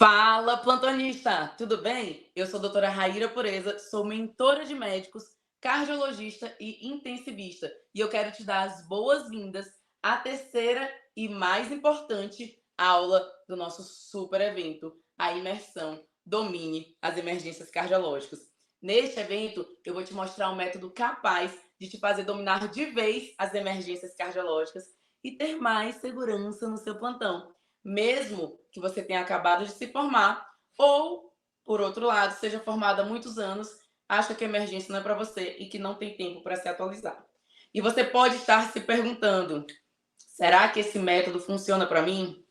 Fala, plantonista! Tudo bem? Eu sou a doutora Raíra Pureza, sou mentora de médicos, cardiologista e intensivista. E eu quero te dar as boas-vindas à terceira e mais importante aula do nosso super evento, a imersão Domine as Emergências Cardiológicas. Neste evento, eu vou te mostrar um método capaz de te fazer dominar de vez as emergências cardiológicas e ter mais segurança no seu plantão, mesmo que você tenha acabado de se formar ou, por outro lado, seja formado há muitos anos, acha que a emergência não é para você e que não tem tempo para se atualizar. E você pode estar se perguntando: será que esse método funciona para mim?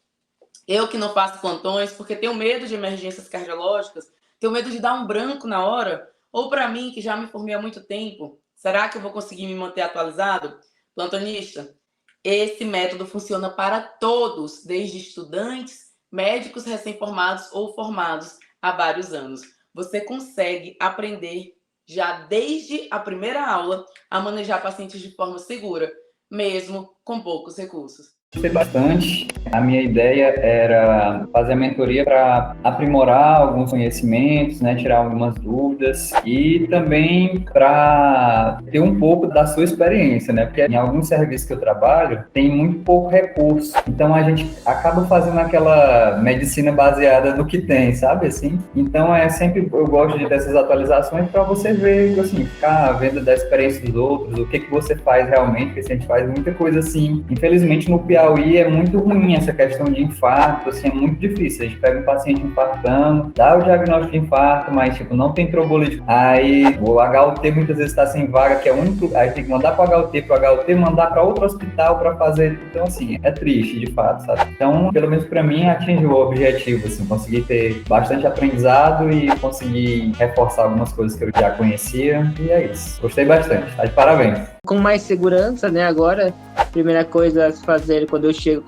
Eu que não faço plantões porque tenho medo de emergências cardiológicas, tenho medo de dar um branco na hora, ou para mim que já me formei há muito tempo, será que eu vou conseguir me manter atualizado? Plantonista, esse método funciona para todos, desde estudantes, médicos recém-formados ou formados há vários anos. Você consegue aprender já desde a primeira aula a manejar pacientes de forma segura, mesmo com poucos recursos. Gostei bastante. A minha ideia era fazer a mentoria para aprimorar alguns conhecimentos, né, tirar algumas dúvidas e também para ter um pouco da sua experiência, né? Porque em alguns serviços que eu trabalho tem muito pouco recurso, então a gente acaba fazendo aquela medicina baseada no que tem, sabe assim? Então eu gosto de dessas atualizações para você ver, assim, ficar vendo da experiência dos outros, o que você faz realmente, porque a gente faz muita coisa assim. Infelizmente no Piauí é muito ruim essa questão de infarto, assim, é muito difícil. A gente pega um paciente infartando, dá o diagnóstico de infarto, mas, tipo, não tem trombolite. Aí o HUT muitas vezes está sem vaga, que é o único. Aí tem que mandar para o HUT mandar para outro hospital para fazer. Então, assim, é triste, de fato, sabe? Então, pelo menos para mim, atingiu o objetivo, assim, consegui ter bastante aprendizado e conseguir reforçar algumas coisas que eu já conhecia. E é isso. Gostei bastante. Tá de parabéns. Com mais segurança, né? Agora, a primeira coisa a se fazer quando eu chego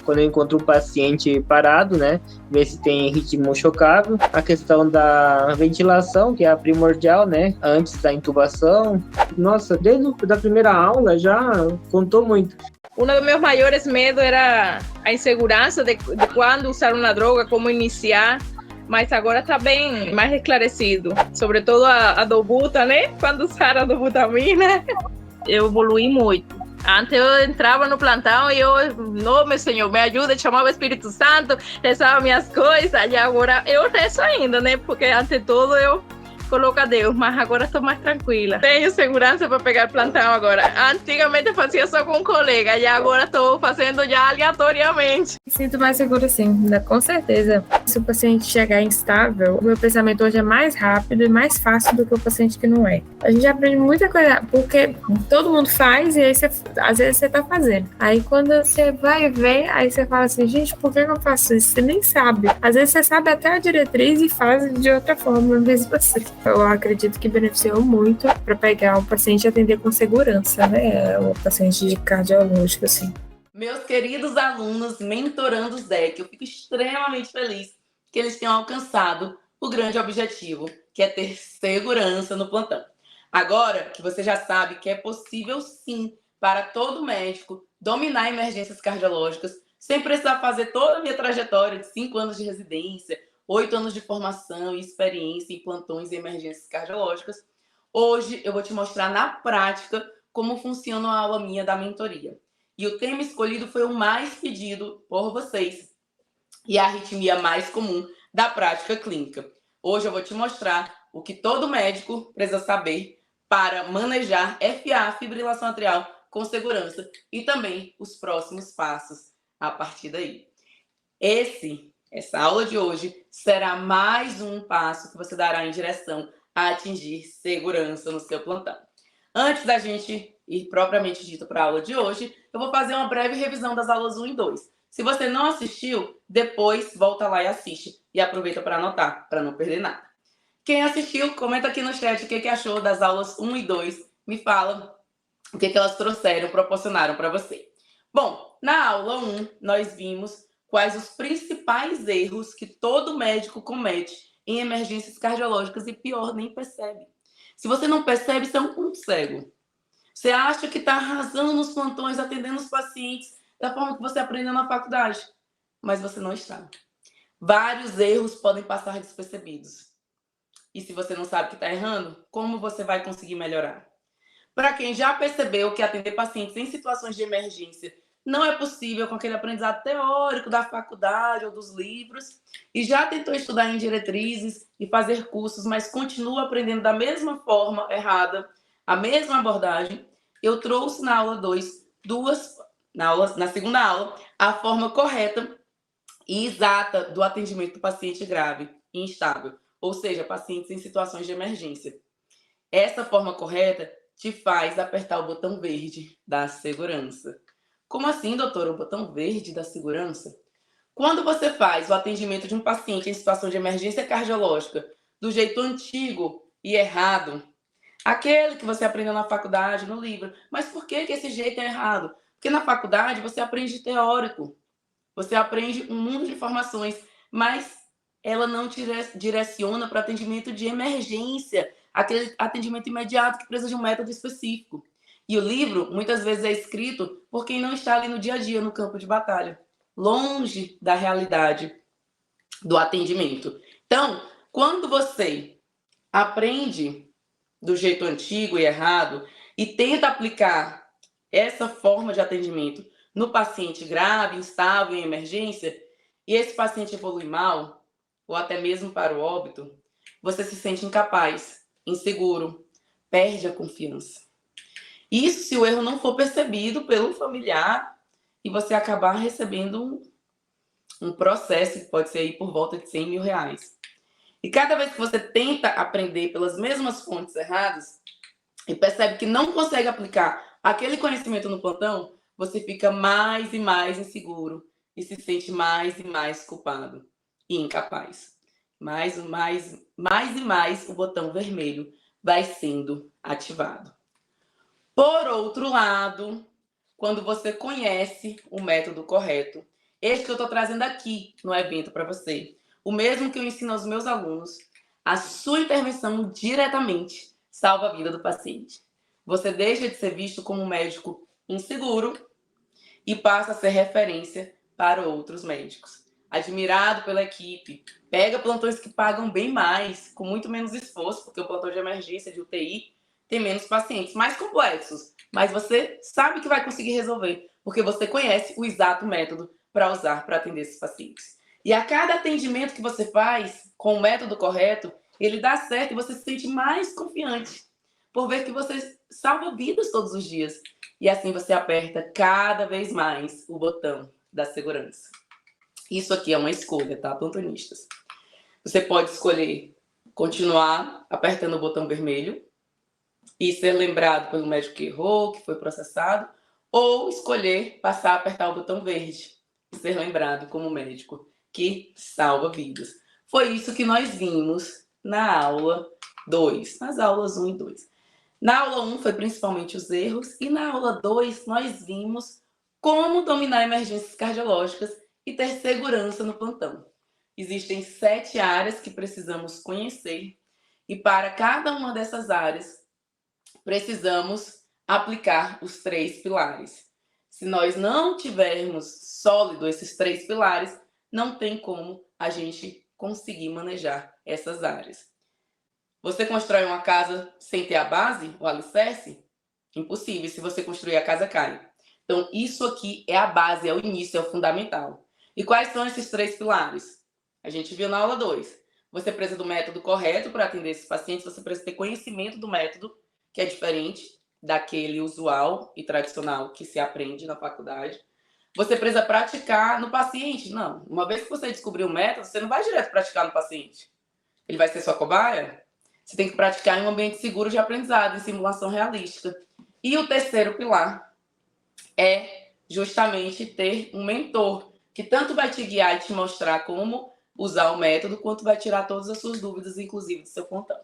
quando eu encontro um paciente parado, né? Ver se tem ritmo chocável. A questão da ventilação, que é a primordial, né? Antes da intubação. Nossa, desde a primeira aula já contou muito. Um dos meus maiores medos era a insegurança de quando usar uma droga, como iniciar. Mas agora está bem mais esclarecido, sobretudo a dobuta, né? Quando usar a dobutamina, eu evolui muito. Antes eu entrava no plantão e não, meu senhor, me ajuda, chamava o Espírito Santo, rezava minhas coisas, e agora eu rezo ainda, né? Porque ante tudo eu coloco a Deus, mas agora estou mais tranquila. Tenho segurança para pegar plantão agora. Antigamente eu fazia só com um colega, e agora estou fazendo já aleatoriamente. Sinto mais seguro, sim, com certeza. Se o paciente chegar instável, o meu pensamento hoje é mais rápido e mais fácil do que o paciente que não é. A gente aprende muita coisa, porque todo mundo faz e aí às vezes você tá fazendo. Aí quando você vai ver, aí você fala assim, gente, por que eu faço isso? Você nem sabe. Às vezes você sabe até a diretriz e faz de outra forma mesmo assim. Eu acredito que beneficiou muito para pegar o paciente e atender com segurança, né? O paciente de cardiológico, assim. Meus queridos alunos mentorando os DEC, eu fico extremamente feliz que eles tenham alcançado o grande objetivo, que é ter segurança no plantão. Agora que você já sabe que é possível sim para todo médico dominar emergências cardiológicas sem precisar fazer toda a minha trajetória de 5 anos de residência, 8 anos de formação e experiência em plantões e emergências cardiológicas, hoje eu vou te mostrar na prática como funciona a aula minha da mentoria. E o tema escolhido foi o mais pedido por vocês e a arritmia mais comum da prática clínica. Hoje eu vou te mostrar o que todo médico precisa saber para manejar FA, fibrilação atrial, com segurança e também os próximos passos a partir daí. Essa aula de hoje será mais um passo que você dará em direção a atingir segurança no seu plantão. Antes da gente ir propriamente dito para a aula de hoje, eu vou fazer uma breve revisão das aulas 1 e 2. Se você não assistiu, depois volta lá e assiste. E aproveita para anotar, para não perder nada. Quem assistiu, comenta aqui no chat o que achou das aulas 1 e 2. Me fala o que elas trouxeram, proporcionaram para você. Bom, na aula 1, nós vimos quais os principais erros que todo médico comete em emergências cardiológicas e, pior, nem percebe. Se você não percebe, você é um ponto cego. Você acha que está arrasando nos plantões, atendendo os pacientes da forma que você aprendeu na faculdade, mas você não está. vários erros podem passar despercebidos. E se você não sabe que está errando, como você vai conseguir melhorar? Para quem já percebeu que atender pacientes em situações de emergência não é possível com aquele aprendizado teórico da faculdade ou dos livros, e já tentou estudar em diretrizes e fazer cursos, mas continua aprendendo da mesma forma errada, a mesma abordagem, eu trouxe na aula 2, na segunda aula, a forma correta e exata do atendimento do paciente grave e instável, ou seja, pacientes em situações de emergência. Essa forma correta te faz apertar o botão verde da segurança. Como assim, doutora, o botão verde da segurança? Quando você faz o atendimento de um paciente em situação de emergência cardiológica do jeito antigo e errado, aquele que você aprendeu na faculdade, no livro, mas por que esse jeito é errado? Porque na faculdade você aprende teórico, você aprende um mundo de informações, mas ela não te direciona para atendimento de emergência, aquele atendimento imediato que precisa de um método específico. E o livro, muitas vezes, é escrito por quem não está ali no dia a dia, no campo de batalha, longe da realidade do atendimento. Então, quando você aprende do jeito antigo e errado e tenta aplicar essa forma de atendimento no paciente grave, instável, em emergência, e esse paciente evolui mal, ou até mesmo para o óbito, você se sente incapaz, inseguro, perde a confiança. Isso se o erro não for percebido pelo familiar e você acabar recebendo um processo que pode ser aí por volta de R$100 mil. E cada vez que você tenta aprender pelas mesmas fontes erradas e percebe que não consegue aplicar aquele conhecimento no plantão, você fica mais e mais inseguro e se sente mais e mais culpado e incapaz. Mais e mais o botão vermelho vai sendo ativado. Por outro lado, quando você conhece o método correto, este que eu estou trazendo aqui no evento para você, o mesmo que eu ensino aos meus alunos, a sua intervenção diretamente salva a vida do paciente. Você deixa de ser visto como um médico inseguro e passa a ser referência para outros médicos. Admirado pela equipe, pega plantões que pagam bem mais, com muito menos esforço, porque o plantão de emergência, de UTI, tem menos pacientes, mais complexos, mas você sabe que vai conseguir resolver, porque você conhece o exato método para usar para atender esses pacientes. E a cada atendimento que você faz com o método correto, ele dá certo e você se sente mais confiante, por ver que você salva vidas todos os dias. E assim você aperta cada vez mais o botão da segurança. Isso aqui é uma escolha, tá, plantonistas? Você pode escolher continuar apertando o botão vermelho e ser lembrado pelo médico que errou, que foi processado, ou escolher passar a apertar o botão verde e ser lembrado como médico que salva vidas. Foi isso que nós vimos na aula 2, nas aulas 1 e 2. Na aula 1 foi principalmente os erros, e na aula 2 nós vimos como dominar emergências cardiológicas e ter segurança no plantão. Existem 7 áreas que precisamos conhecer, e para cada uma dessas áreas precisamos aplicar os 3 pilares. Se nós não tivermos sólido esses 3 pilares, não tem como a gente conseguir manejar essas áreas. Você constrói uma casa sem ter a base, o alicerce? Impossível. Se você construir, a casa cai. Então, isso aqui é a base, é o início, é o fundamental. E quais são esses 3 pilares? A gente viu na aula 2. Você precisa do método correto para atender esses pacientes, você precisa ter conhecimento do método, que é diferente daquele usual e tradicional que se aprende na faculdade. Você precisa praticar no paciente? Não. Uma vez que você descobriu o método, você não vai direto praticar no paciente. Ele vai ser sua cobaia? Você tem que praticar em um ambiente seguro de aprendizado, em simulação realística. E o terceiro pilar é justamente ter um mentor, que tanto vai te guiar e te mostrar como usar o método, quanto vai tirar todas as suas dúvidas, inclusive do seu plantão.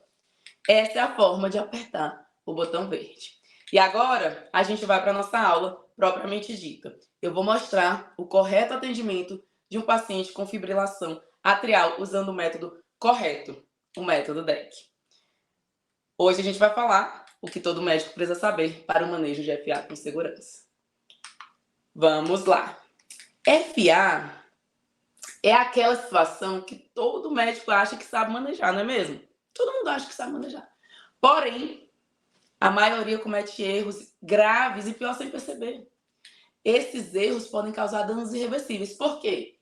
Essa é a forma de apertar o botão verde. E agora, a gente vai para a nossa aula propriamente dita. Eu vou mostrar o correto atendimento de um paciente com fibrilação atrial usando o método correto, o método DEC. Hoje a gente vai falar o que todo médico precisa saber para o manejo de FA com segurança. Vamos lá. FA É aquela situação que todo médico acha que sabe manejar, não é mesmo? Todo mundo acha que sabe manejar. Porém, a maioria comete erros graves e pior sem perceber. Esses erros podem causar danos irreversíveis. Por quê?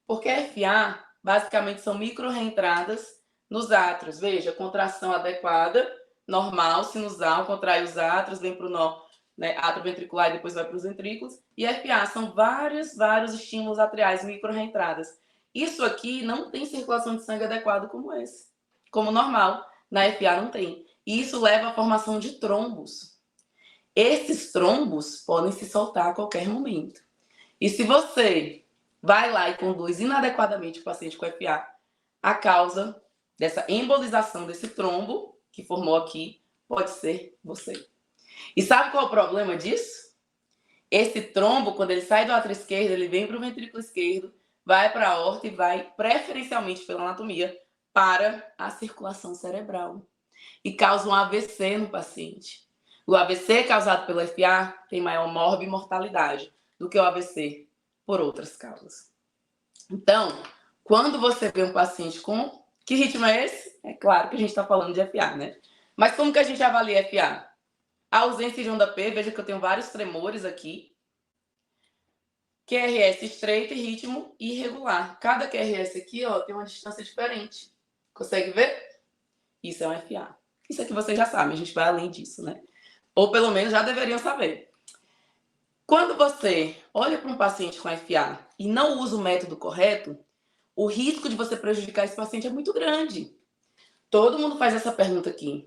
Porque a FA, basicamente, são micro-reentradas nos átrios. Veja, contração adequada, normal, sinusal, contrai os átrios, vem para o nó, né, átrio ventricular e depois vai para os ventrículos. E FA são vários estímulos atriais, micro-reentradas. Isso aqui não tem circulação de sangue adequada como esse. Como normal, na FA não tem. E isso leva à formação de trombos. Esses trombos podem se soltar a qualquer momento. E se você vai lá e conduz inadequadamente o paciente com FA, a causa dessa embolização desse trombo que formou aqui pode ser você. E sabe qual é o problema disso? Esse trombo, quando ele sai do átrio esquerdo, ele vem para o ventrículo esquerdo, vai para a aorta e vai, preferencialmente pela anatomia, para a circulação cerebral. E causa um AVC no paciente. O AVC causado pela FA tem maior morbimortalidade do que o AVC por outras causas. Então, quando você vê um paciente com... Que ritmo é esse? É claro que a gente está falando de FA, né? Mas como que a gente avalia FA? A ausência de onda P, veja que eu tenho vários tremores aqui. QRS estreito e ritmo irregular. Cada QRS aqui, ó, tem uma distância diferente. Consegue ver? Isso é um FA. Isso aqui vocês já sabem, a gente vai além disso, né? Ou pelo menos já deveriam saber. Quando você olha para um paciente com FA e não usa o método correto, o risco de você prejudicar esse paciente é muito grande. Todo mundo faz essa pergunta aqui.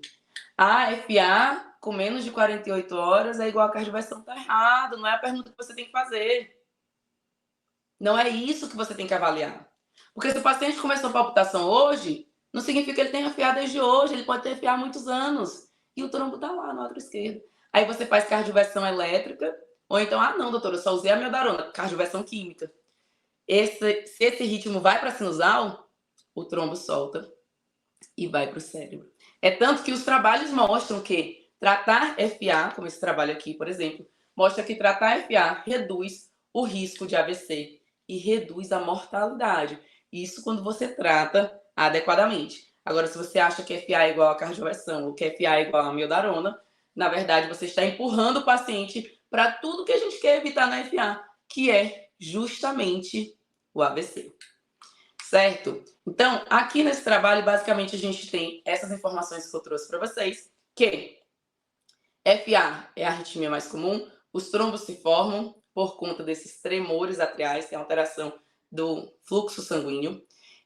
FA com menos de 48 horas é igual a cardioversão. Tá errado, não é a pergunta que você tem que fazer. Não é isso que você tem que avaliar. Porque se o paciente começou a palpitação hoje, não significa que ele tenha FA desde hoje, ele pode ter FA há muitos anos. E o trombo tá lá no átrio esquerdo. Aí você faz cardioversão elétrica, ou então, não, doutora, eu só usei a amiodarona, cardioversão química. Se esse ritmo vai para a sinusal, o trombo solta e vai para o cérebro. É tanto que os trabalhos mostram que tratar FA, como esse trabalho aqui, por exemplo, mostra que tratar FA reduz o risco de AVC e reduz a mortalidade. Isso quando você trata adequadamente. Agora, se você acha que FA é igual a cardioversão ou que FA é igual a amiodarona, na verdade, você está empurrando o paciente para tudo que a gente quer evitar na FA, que é justamente o AVC. Certo? Então, aqui nesse trabalho, basicamente, a gente tem essas informações que eu trouxe para vocês, que FA é a arritmia mais comum, os trombos se formam por conta desses tremores atriais, que é a alteração do fluxo sanguíneo,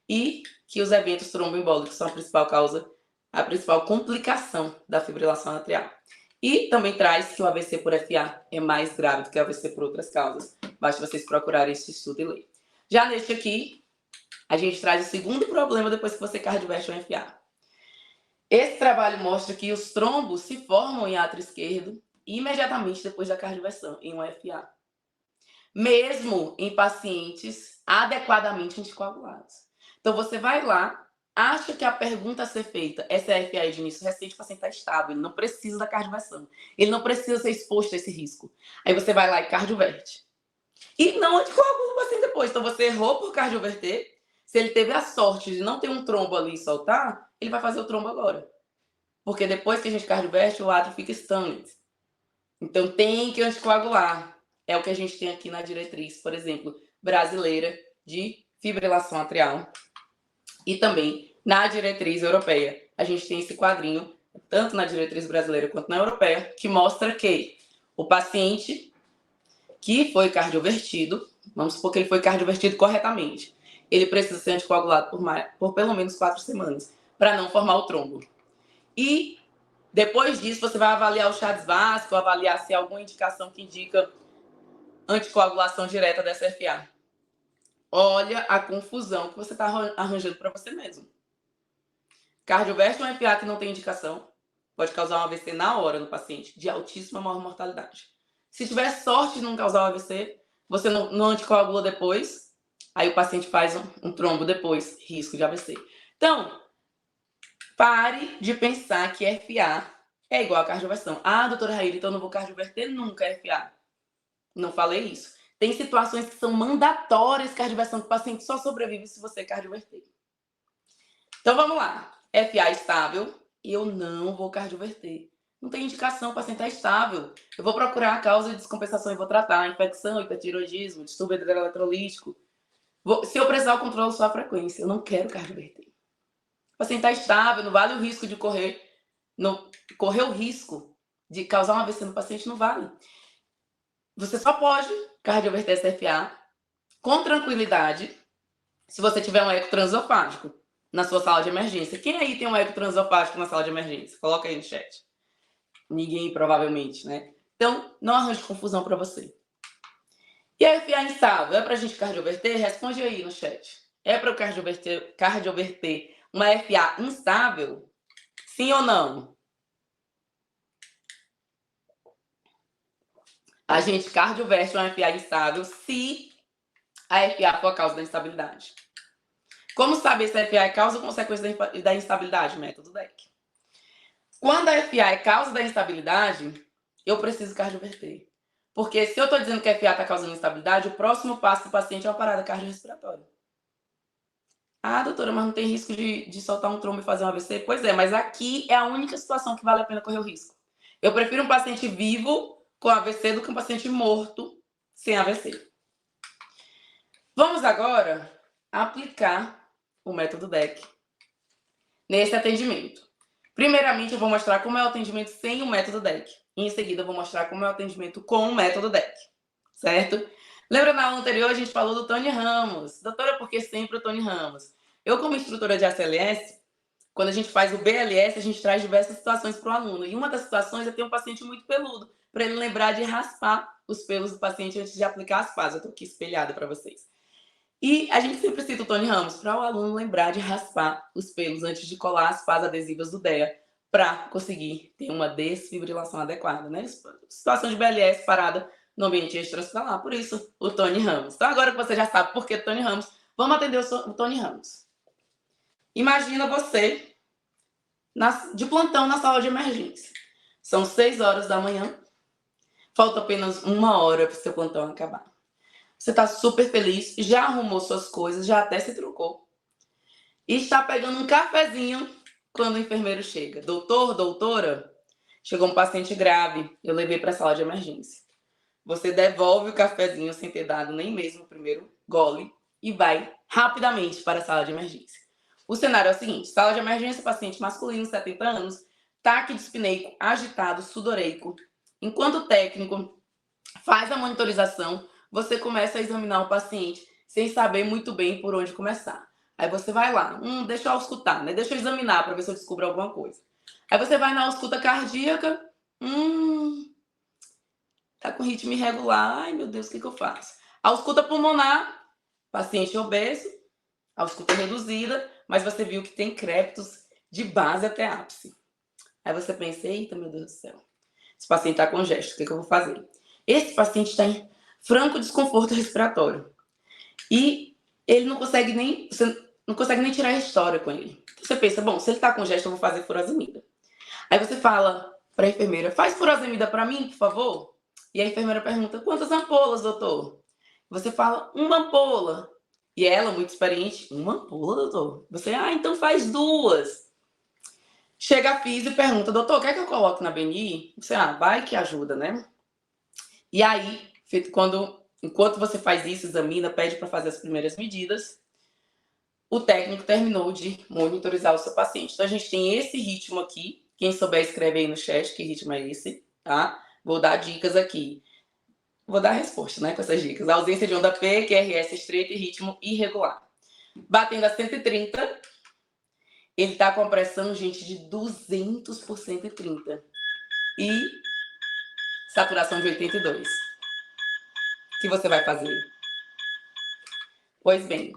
e que os eventos tromboembólicos são a principal causa, a principal complicação da fibrilação atrial. E também traz que o AVC por FA é mais grave do que o AVC por outras causas. Basta vocês procurarem esse estudo e ler. Já neste aqui, a gente traz o segundo problema depois que você cardioverte um FA. Esse trabalho mostra que os trombos se formam em átrio esquerdo imediatamente depois da cardioversão, em um FA. Mesmo em pacientes adequadamente anticoagulados. Então, você vai lá, acha que a pergunta a ser feita, essa é a FA de início recente, o paciente está estável, ele não precisa da cardioversão, ele não precisa ser exposto a esse risco. Aí você vai lá e cardioverte. E não anticoagula o paciente depois. Então, você errou por cardioverter. Se ele teve a sorte de não ter um trombo ali e soltar, ele vai fazer o trombo agora. Porque depois que a gente cardioverte, o átrio fica stagnant. Então, tem que anticoagular. É o que a gente tem aqui na diretriz, por exemplo, brasileira de fibrilação atrial. E também na diretriz europeia. A gente tem esse quadrinho, tanto na diretriz brasileira quanto na europeia, que mostra que o paciente que foi cardiovertido, vamos supor que ele foi cardiovertido corretamente, ele precisa ser anticoagulado por pelo menos 4 semanas, para não formar o trombo. E depois disso, você vai avaliar o Chades-Vasco, avaliar se há alguma indicação que indica anticoagulação direta dessa FA. Olha a confusão que você está arranjando para você mesmo. Cardioverte um FA que não tem indicação pode causar um AVC na hora no paciente, de altíssima mortalidade. Se tiver sorte de não causar um AVC, você não anticoagula depois, aí o paciente faz um trombo depois, risco de AVC. Então, pare de pensar que FA é igual a cardioversão. Doutora Raíra, então eu não vou cardioverter nunca FA. Não falei isso. Tem situações que são mandatórias cardioversão, que o paciente só sobrevive se você cardioverter. Então vamos lá. FA estável e eu não vou cardioverter. Não tem indicação, o paciente está estável. Eu vou procurar a causa de descompensação e vou tratar infecção, hipertiroidismo, distúrbio hidroeletrolítico. Se eu precisar, eu controlo só a frequência. Eu não quero cardioverter. O paciente está estável, não vale o risco de correr o risco de causar um AVC no paciente, não vale. Você só pode cardioverter CFA com tranquilidade se você tiver um eco transesofágico na sua sala de emergência. Quem aí tem um eco transesofágico na sala de emergência? Coloca aí no chat. Ninguém, provavelmente, né? Então, não arranje confusão para você. E a FA instável, é para a gente cardioverter? Responde aí no chat. É para eu cardioverter uma FA instável? Sim ou não? A gente cardioverte uma FA instável se a FA for a causa da instabilidade. Como saber se a FA é causa ou consequência da instabilidade? Método DEC. Quando a FA é causa da instabilidade, eu preciso cardioverter. Porque se eu estou dizendo que a FA está causando instabilidade, o próximo passo do paciente é uma parada cardiorrespiratória. Ah, doutora, mas não tem risco de soltar um trombo e fazer um AVC? Pois é, mas aqui é a única situação que vale a pena correr o risco. Eu prefiro um paciente vivo com AVC do que um paciente morto sem AVC. Vamos agora aplicar o método DEC nesse atendimento. Primeiramente, eu vou mostrar como é o atendimento sem o método DEC. E em seguida, eu vou mostrar como é o atendimento com o método DEC. Certo? Lembra na aula anterior, a gente falou do Tony Ramos. Doutora, por que sempre o Tony Ramos? Eu, como instrutora de ACLS, quando a gente faz o BLS, a gente traz diversas situações para o aluno. E uma das situações é ter um paciente muito peludo, para ele lembrar de raspar os pelos do paciente antes de aplicar as pás. Eu estou aqui espelhada para vocês. E a gente sempre cita o Tony Ramos para o aluno lembrar de raspar os pelos antes de colar as pás adesivas do DEA para conseguir ter uma desfibrilação adequada, né? Situação de BLS parada no ambiente extrahospitalar. Por isso, o Tony Ramos. Então, agora que você já sabe por que Tony Ramos, vamos atender o Tony Ramos. Imagina você de plantão na sala de emergência. São 6 horas da manhã. Falta apenas 1 hora para o seu plantão acabar. Você está super feliz, já arrumou suas coisas, já até se trocou. E está pegando um cafezinho quando o enfermeiro chega. Doutor, doutora, chegou um paciente grave, eu levei para a sala de emergência. Você devolve o cafezinho sem ter dado nem mesmo o primeiro gole e vai rapidamente para a sala de emergência. O cenário é o seguinte: sala de emergência, paciente masculino, 70 anos, taquidispneico, agitado, sudoreico. Enquanto o técnico faz a monitorização, você começa a examinar o paciente sem saber muito bem por onde começar. Aí você vai lá, deixa eu auscultar, né? Deixa eu examinar para ver se eu descubro alguma coisa. Aí você vai na ausculta cardíaca, tá com ritmo irregular, ai meu Deus, o que eu faço? Ausculta pulmonar, paciente obeso, ausculta reduzida, mas você viu que tem crépitos de base até ápice. Aí você pensa, eita meu Deus do céu, esse paciente tá congesto, o que eu vou fazer? Esse paciente está em franco desconforto respiratório. E ele não consegue nem, você não consegue nem tirar a história com ele. Então você pensa, bom, se ele está congesto, eu vou fazer furosemida. Aí você fala para a enfermeira, faz furosemida para mim, por favor. E a enfermeira pergunta, quantas ampolas, doutor? Você fala, 1 ampola. E ela, muito experiente, 1 ampola, doutor? Você, então faz 2. Chega a físio e pergunta, doutor, quer que eu coloque na BNI? Você, vai que ajuda, né? E aí, enquanto você faz isso, examina, pede para fazer as primeiras medidas, o técnico terminou de monitorizar o seu paciente. Então, a gente tem esse ritmo aqui. Quem souber, escreve aí no chat que ritmo é esse, tá? Vou dar dicas aqui. Vou dar a resposta, né, com essas dicas. A ausência de onda P, QRS estreito e ritmo irregular. Batendo a 130, ele está com a pressão, gente, de 200 por 130. E saturação de 82. O que você vai fazer? Pois bem,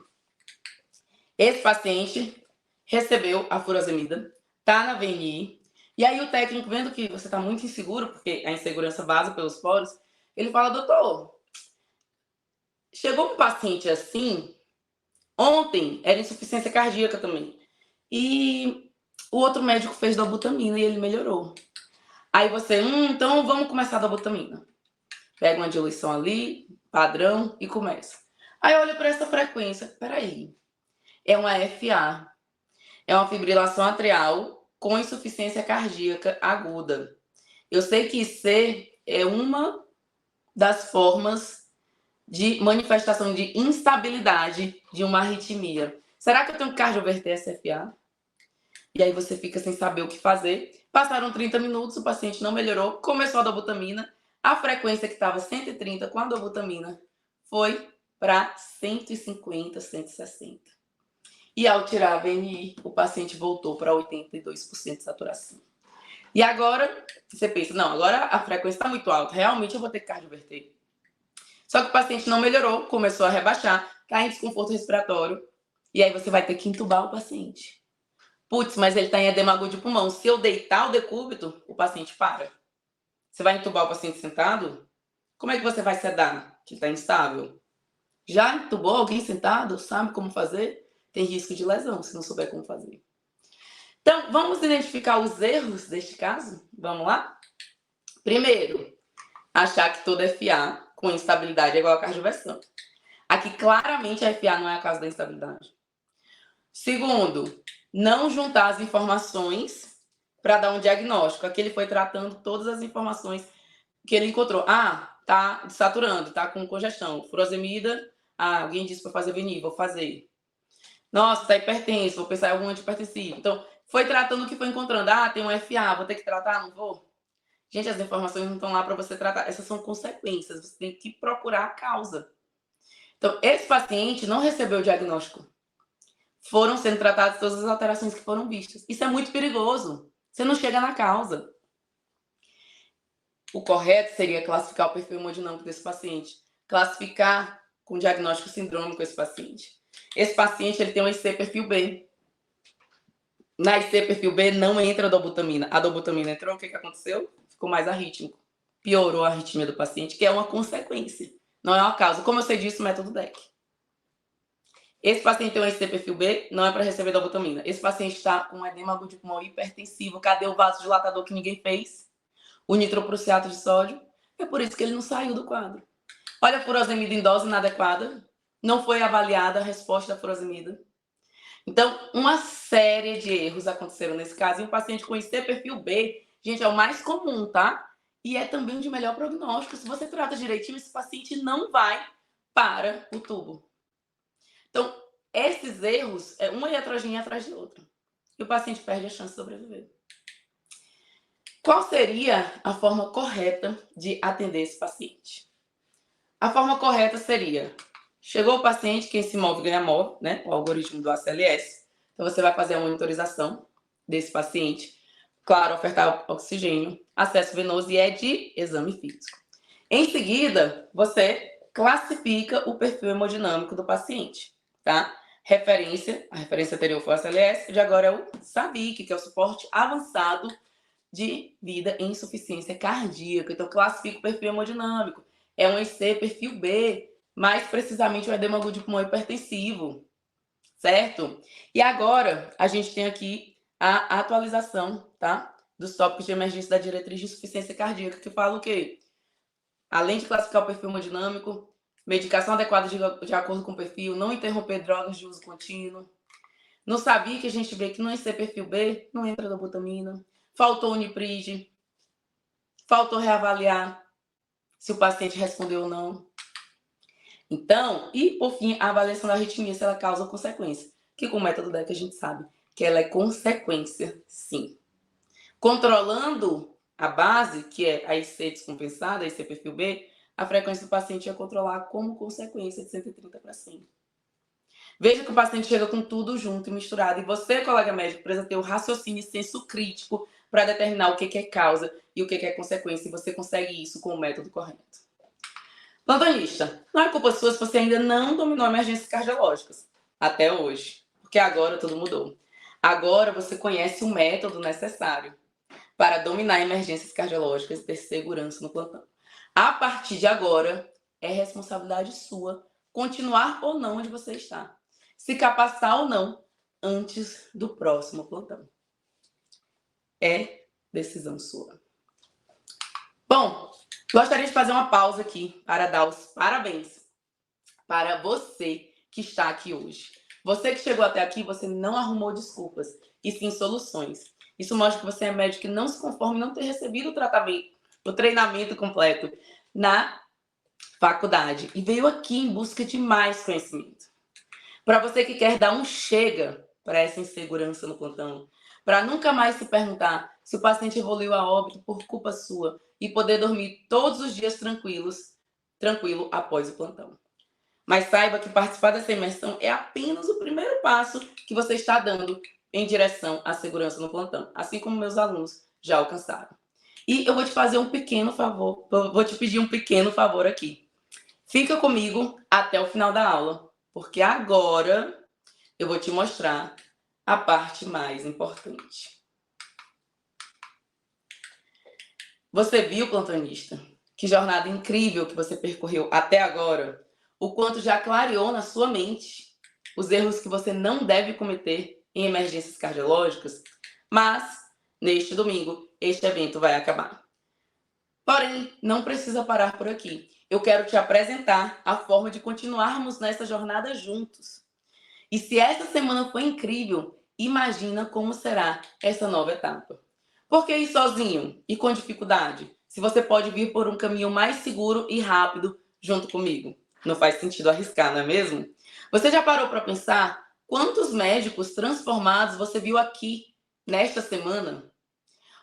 esse paciente recebeu a furosemida, tá na VNI, e aí o técnico, vendo que você está muito inseguro, porque a insegurança vaza pelos poros, ele fala, doutor, chegou um paciente assim, ontem era insuficiência cardíaca também, e o outro médico fez dobutamina e ele melhorou. Aí você, então vamos começar a dobutamina. Pega uma diluição ali, padrão e começa. Aí olha para essa frequência, peraí, é uma FA, é uma fibrilação atrial com insuficiência cardíaca aguda. Eu sei que IC é uma das formas de manifestação de instabilidade de uma arritmia. Será que eu tenho que cardioverter essa FA? E aí você fica sem saber o que fazer. Passaram 30 minutos, o paciente não melhorou, começou a dobutamina, a frequência que estava 130 com a dobutamina foi para 150, 160. E ao tirar a VNI, o paciente voltou para 82% de saturação. E agora, você pensa, não, agora a frequência está muito alta, realmente eu vou ter que cardioverter. Só que o paciente não melhorou, começou a rebaixar, está em desconforto respiratório, e aí você vai ter que entubar o paciente. Putz, mas ele está em edema agudo de pulmão. Se eu deitar o decúbito, o paciente para. Você vai entubar o paciente sentado? Como é que você vai sedar? Que está instável. Já entubou alguém sentado? Sabe como fazer? Tem risco de lesão se não souber como fazer. Então, vamos identificar os erros deste caso? Vamos lá? Primeiro, achar que toda FA com instabilidade é igual a cardioversão. Aqui, claramente, a FA não é a causa da instabilidade. Segundo, não juntar as informações para dar um diagnóstico. Aqui ele foi tratando todas as informações que ele encontrou. Ah, tá saturando, tá com congestão. Furosemida, alguém disse para fazer VNI, vou fazer. Nossa, tá hipertenso, vou pensar em algum antihipertensivo. Então, foi tratando o que foi encontrando. Ah, tem um FA, vou ter que tratar? Não vou? Gente, as informações não estão lá para você tratar. Essas são consequências. Você tem que procurar a causa. Então, esse paciente não recebeu o diagnóstico. Foram sendo tratadas todas as alterações que foram vistas. Isso é muito perigoso. Você não chega na causa. O correto seria classificar o perfil hemodinâmico desse paciente. Classificar com diagnóstico sindrômico esse paciente. Esse paciente ele tem um IC perfil B. Na IC perfil B não entra a dobutamina. A dobutamina entrou, o que aconteceu? Ficou mais arrítmico. Piorou a arritmia do paciente, que é uma consequência. Não é uma causa. Como eu sei disso, método DEC. Esse paciente tem um IC perfil B, não é para receber dobutamina. Esse paciente está com edema agudo de pulmão hipertensivo. Cadê o vasodilatador que ninguém fez? O nitroprussiato de sódio. É por isso que ele não saiu do quadro. Olha a furosemida em dose inadequada. Não foi avaliada a resposta da furosemida. Então, uma série de erros aconteceram nesse caso. E um paciente com IC perfil B, gente, é o mais comum, tá? E é também o de melhor prognóstico. Se você trata direitinho, esse paciente não vai para o tubo. Então, esses erros, uma iatrogenia atrás de outra. E o paciente perde a chance de sobreviver. Qual seria a forma correta de atender esse paciente? A forma correta seria, chegou o paciente, quem se move ganha move, né? O algoritmo do ACLS. Então, você vai fazer a monitorização desse paciente. Claro, ofertar oxigênio, acesso venoso e é de exame físico. Em seguida, você classifica o perfil hemodinâmico do paciente, tá? A referência anterior foi o ACLS, de agora é o SAVIC, que é o suporte avançado de vida em insuficiência cardíaca. Então, classifica o perfil hemodinâmico. É um IC perfil B, mais precisamente o edema agudo de pulmão hipertensivo, certo? E agora, a gente tem aqui a atualização, tá? Dos tópicos de emergência da diretriz de insuficiência cardíaca, que fala o quê? Além de classificar o perfil hemodinâmico, medicação adequada de acordo com o perfil, não interromper drogas de uso contínuo. No SAVIC, a gente vê que no IC perfil B, não entra dobutamina. Faltou Unipride. Faltou reavaliar se o paciente respondeu ou não. Então, e por fim, a avaliação da arritmia, se ela causa consequência. Que com o método DEC a gente sabe que ela é consequência, sim. Controlando a base, que é a IC descompensada, a IC perfil B, a frequência do paciente ia controlar como consequência de 130 para 100. Veja que o paciente chega com tudo junto e misturado. E você, colega médico, precisa ter o raciocínio e senso crítico para determinar o que é causa e o que é consequência. E você consegue isso com o método correto. Plantonista, não é culpa sua se você ainda não dominou emergências cardiológicas. Até hoje. Porque agora tudo mudou. Agora você conhece o método necessário para dominar emergências cardiológicas e ter segurança no plantão. A partir de agora, é responsabilidade sua continuar ou não onde você está. Se capacitar ou não antes do próximo plantão. É decisão sua. Bom, Gostaria de fazer uma pausa aqui para dar os parabéns para você que está aqui hoje. Você que chegou até aqui, você não arrumou desculpas, e sim soluções. Isso mostra que você é médico que não se conforma em não ter recebido o tratamento, o treinamento completo na faculdade e veio aqui em busca de mais conhecimento. Para você que quer dar um chega para essa insegurança no plantão, para nunca mais se perguntar se o paciente evoluiu a óbito por culpa sua e poder dormir todos os dias tranquilo após o plantão. Mas saiba que participar dessa imersão é apenas o primeiro passo que você está dando em direção à segurança no plantão, assim como meus alunos já alcançaram. E eu vou te fazer um pequeno favor, vou te pedir um pequeno favor aqui. Fica comigo até o final da aula, porque agora eu vou te mostrar a parte mais importante. Você viu, plantonista, que jornada incrível que você percorreu até agora? O quanto já clareou na sua mente os erros que você não deve cometer em emergências cardiológicas? Mas, neste domingo, este evento vai acabar. Porém, não precisa parar por aqui. Eu quero te apresentar a forma de continuarmos nessa jornada juntos. E se essa semana foi incrível, imagina como será essa nova etapa. Por que ir sozinho e com dificuldade, se você pode vir por um caminho mais seguro e rápido junto comigo? Não faz sentido arriscar, não é mesmo? Você já parou para pensar quantos médicos transformados você viu aqui nesta semana?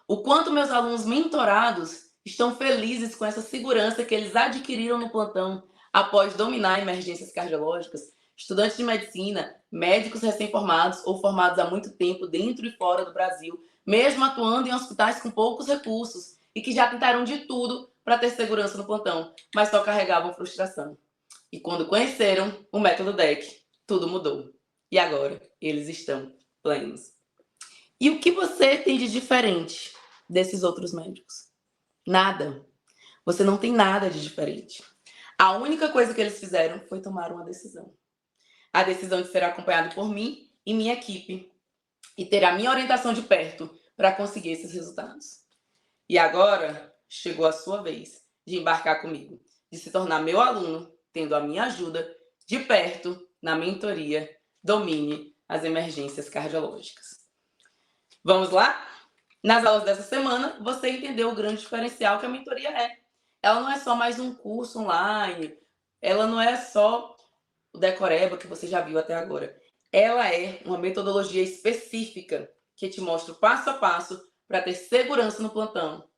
O quanto meus alunos mentorados estão felizes com essa segurança que eles adquiriram no plantão após dominar emergências cardiológicas? Estudantes de medicina, médicos recém-formados ou formados há muito tempo dentro e fora do Brasil, mesmo atuando em hospitais com poucos recursos e que já tentaram de tudo para ter segurança no plantão, mas só carregavam frustração. E quando conheceram o método DEC, tudo mudou. E agora eles estão plenos. E o que você tem de diferente desses outros médicos? Nada. Você não tem nada de diferente. A única coisa que eles fizeram foi tomar uma decisão. A decisão de ser acompanhado por mim e minha equipe e ter a minha orientação de perto para conseguir esses resultados. E agora chegou a sua vez de embarcar comigo, de se tornar meu aluno, tendo a minha ajuda de perto na mentoria Domine as Emergências Cardiológicas. Vamos lá? Nas aulas dessa semana, você entendeu o grande diferencial que a mentoria é. Ela não é só mais um curso online, ela não é só o decoreba que você já viu até agora. Ela é uma metodologia específica que te mostra o passo a passo para ter segurança no plantão,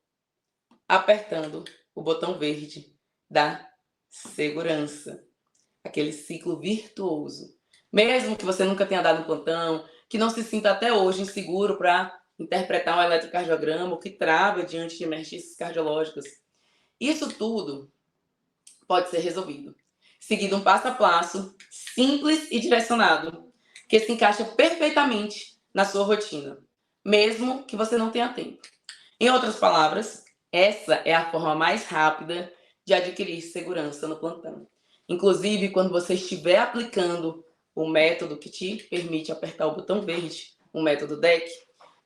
apertando o botão verde da segurança. Aquele ciclo virtuoso. Mesmo que você nunca tenha dado um plantão, que não se sinta até hoje inseguro para interpretar um eletrocardiograma ou que trava diante de emergências cardiológicas. Isso tudo pode ser resolvido, seguindo um passo a passo, simples e direcionado, que se encaixa perfeitamente na sua rotina, mesmo que você não tenha tempo. Em outras palavras, essa é a forma mais rápida de adquirir segurança no plantão. Inclusive, quando você estiver aplicando o método que te permite apertar o botão verde, o método DEC,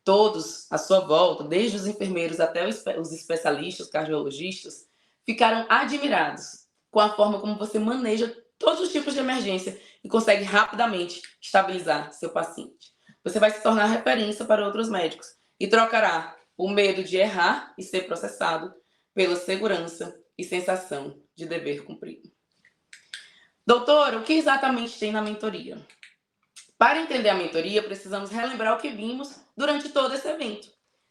todos à sua volta, desde os enfermeiros até os especialistas, cardiologistas, ficaram admirados com a forma como você maneja todos os tipos de emergência e consegue rapidamente estabilizar seu paciente. Você vai se tornar referência para outros médicos e trocará o medo de errar e ser processado pela segurança e sensação de dever cumprido. Doutora, o que exatamente tem na mentoria? Para entender a mentoria, precisamos relembrar o que vimos durante todo esse evento.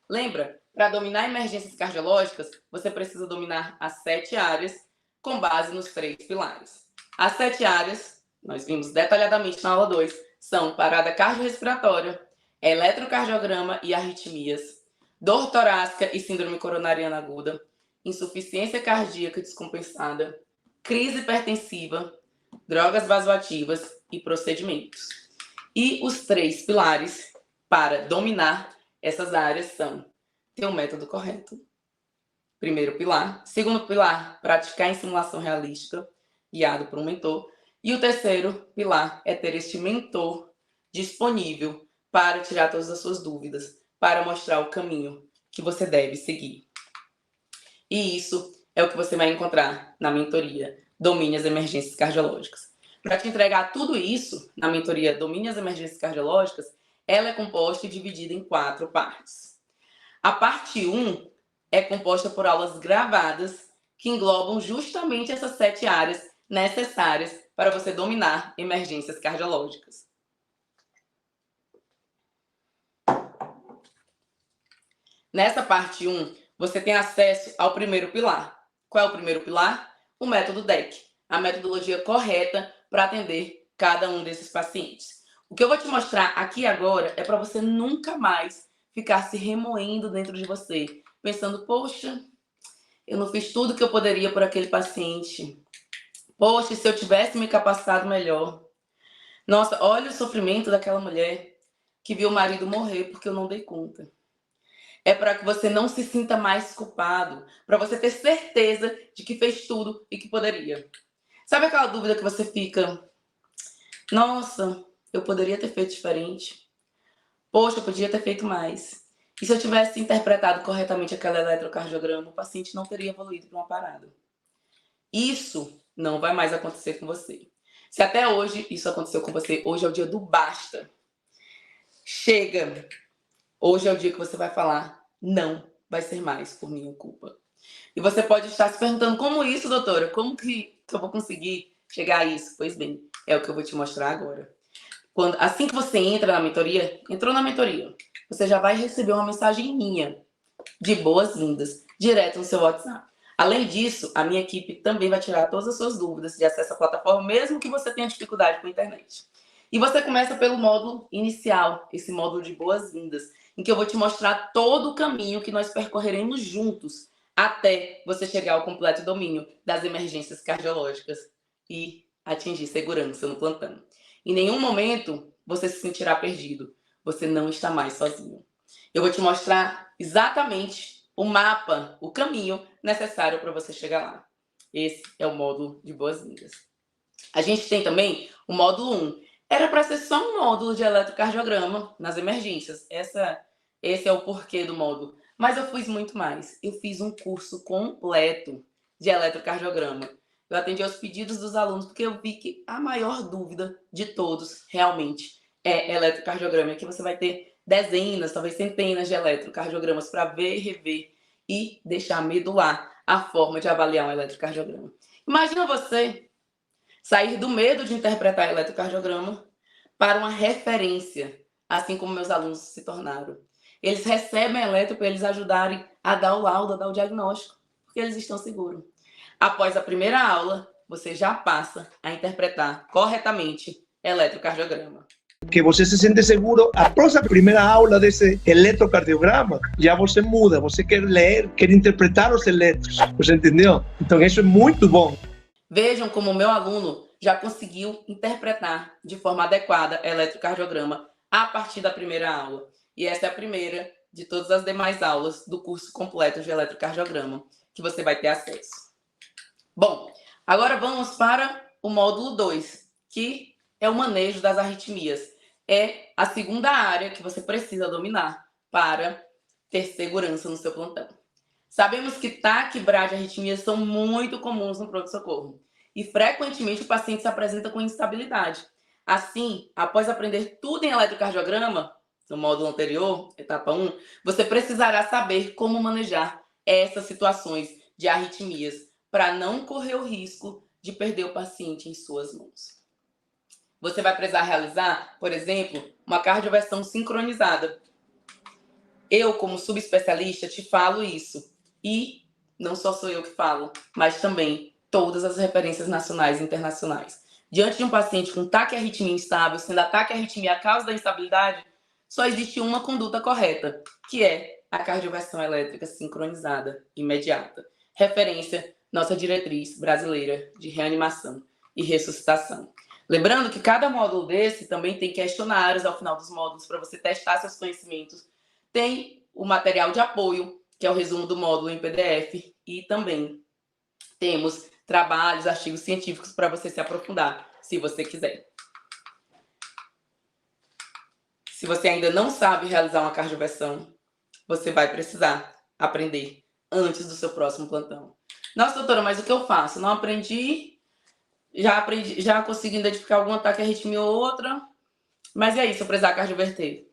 Lembra? Para dominar emergências cardiológicas, você precisa dominar as 7 áreas com base nos 3 pilares. As 7 áreas, nós vimos detalhadamente na aula 2, são parada cardiorrespiratória, eletrocardiograma e arritmias, dor torácica e síndrome coronariana aguda, insuficiência cardíaca descompensada, crise hipertensiva, drogas vasoativas e procedimentos. E os 3 pilares para dominar essas áreas são ter um método correto, primeiro pilar. Segundo pilar, praticar em simulação realística, guiado por um mentor. E o terceiro pilar é ter este mentor disponível para tirar todas as suas dúvidas, para mostrar o caminho que você deve seguir. E isso é o que você vai encontrar na mentoria Domine as Emergências Cardiológicas. Para te entregar tudo isso na mentoria Domine as Emergências Cardiológicas, ela é composta e dividida em 4 partes. A parte 1 é composta por aulas gravadas que englobam justamente essas 7 áreas necessárias para você dominar emergências cardiológicas. Nessa parte 1, você tem acesso ao primeiro pilar. Qual é o primeiro pilar? O método DEC, a metodologia correta para atender cada um desses pacientes. O que eu vou te mostrar aqui agora é para você nunca mais ficar se remoendo dentro de você, pensando, poxa, eu não fiz tudo que eu poderia por aquele paciente. Poxa, se eu tivesse me capacitado melhor. Nossa, olha o sofrimento daquela mulher que viu o marido morrer porque eu não dei conta. É para que você não se sinta mais culpado, para você ter certeza de que fez tudo e que poderia. Sabe aquela dúvida que você fica, nossa, eu poderia ter feito diferente? Poxa, eu podia ter feito mais. E se eu tivesse interpretado corretamente aquele eletrocardiograma, o paciente não teria evoluído para uma parada. Isso não vai mais acontecer com você. Se até hoje isso aconteceu com você, hoje é o dia do basta. Chega! Hoje é o dia que você vai falar, não vai ser mais por minha culpa. E você pode estar se perguntando, como isso, doutora? Como que eu vou conseguir chegar a isso? Pois bem, é o que eu vou te mostrar agora. Assim que você entra na mentoria, entrou na mentoria, você já vai receber uma mensagem minha de boas-vindas, direto no seu WhatsApp. Além disso, a minha equipe também vai tirar todas as suas dúvidas de acesso à plataforma, mesmo que você tenha dificuldade com a internet. E você começa pelo módulo inicial, esse módulo de boas-vindas, em que eu vou te mostrar todo o caminho que nós percorreremos juntos até você chegar ao completo domínio das emergências cardiológicas e atingir segurança no plantão. Em nenhum momento você se sentirá perdido. Você não está mais sozinho. Eu vou te mostrar exatamente o mapa, o caminho necessário para você chegar lá. Esse é o módulo de boas-vindas. A gente tem também o módulo 1. Era para ser só um módulo de eletrocardiograma nas emergências. Esse é o porquê do módulo. Mas eu fiz muito mais. Eu fiz um curso completo de eletrocardiograma. Eu atendi aos pedidos dos alunos, porque eu vi que a maior dúvida de todos, realmente, é eletrocardiograma. Aqui você vai ter dezenas, talvez centenas de eletrocardiogramas para ver, rever e deixar medular a forma de avaliar um eletrocardiograma. Imagina você sair do medo de interpretar eletrocardiograma para uma referência, assim como meus alunos se tornaram. Eles recebem eletro para eles ajudarem a dar o laudo, a dar o diagnóstico, porque eles estão seguros. Após a primeira aula, você já passa a interpretar corretamente eletrocardiograma. Que você se sente seguro, após a primeira aula desse eletrocardiograma, já você muda, você quer ler, quer interpretar os eletros, você entendeu? Então isso é muito bom. Vejam como o meu aluno já conseguiu interpretar de forma adequada eletrocardiograma a partir da primeira aula. E essa é a primeira de todas as demais aulas do curso completo de eletrocardiograma que você vai ter acesso. Bom, agora vamos para o módulo 2, que é o manejo das arritmias. É a segunda área que você precisa dominar para ter segurança no seu plantão. Sabemos que taquibrade e arritmias são muito comuns no pronto-socorro e frequentemente o paciente se apresenta com instabilidade. Assim, após aprender tudo em eletrocardiograma, no módulo anterior, etapa 1, você precisará saber como manejar essas situações de arritmias para não correr o risco de perder o paciente em suas mãos. Você vai precisar realizar, por exemplo, uma cardioversão sincronizada. Eu, como subespecialista, te falo isso. E não só sou eu que falo, mas também todas as referências nacionais e internacionais. Diante de um paciente com taquiarritmia instável, sendo a taquiarritmia a causa da instabilidade, só existe uma conduta correta, que é a cardioversão elétrica sincronizada imediata. Referência, nossa diretriz brasileira de reanimação e ressuscitação. Lembrando que cada módulo desse também tem questionários ao final dos módulos para você testar seus conhecimentos. Tem o material de apoio, que é o resumo do módulo em PDF, e também temos trabalhos, artigos científicos para você se aprofundar, se você quiser. Se você ainda não sabe realizar uma cardioversão, você vai precisar aprender antes do seu próximo plantão. Nossa, doutora, mas o que eu faço? Não aprendi, já consigo identificar algum ataque arritmia ou outra, mas e aí, se eu precisar cardioverter?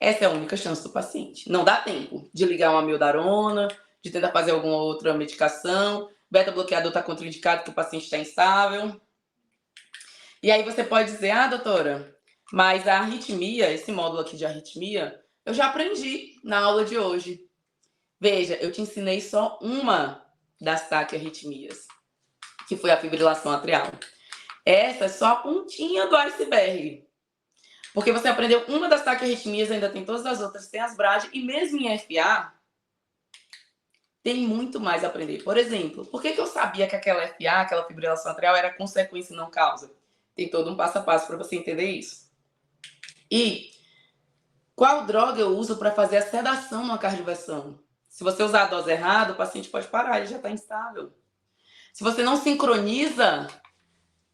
Essa é a única chance do paciente. Não dá tempo de ligar uma amiodarona, de tentar fazer alguma outra medicação. Beta-bloqueador está contraindicado que o paciente está instável. E aí você pode dizer, doutora, mas a arritmia, esse módulo aqui de arritmia, eu já aprendi na aula de hoje. Veja, eu te ensinei só uma das taquiarritmias, que foi a fibrilação atrial. Essa é só a pontinha do iceberg. Porque você aprendeu uma das taquiarritmias, ainda tem todas as outras, tem as BRAD, e mesmo em FA, tem muito mais a aprender. Por exemplo, por que eu sabia que aquela FA, aquela fibrilação atrial, era consequência e não causa? Tem todo um passo a passo para você entender isso. E qual droga eu uso para fazer a sedação numa cardioversão? Se você usar a dose errada, o paciente pode parar, ele já está instável. Se você não sincroniza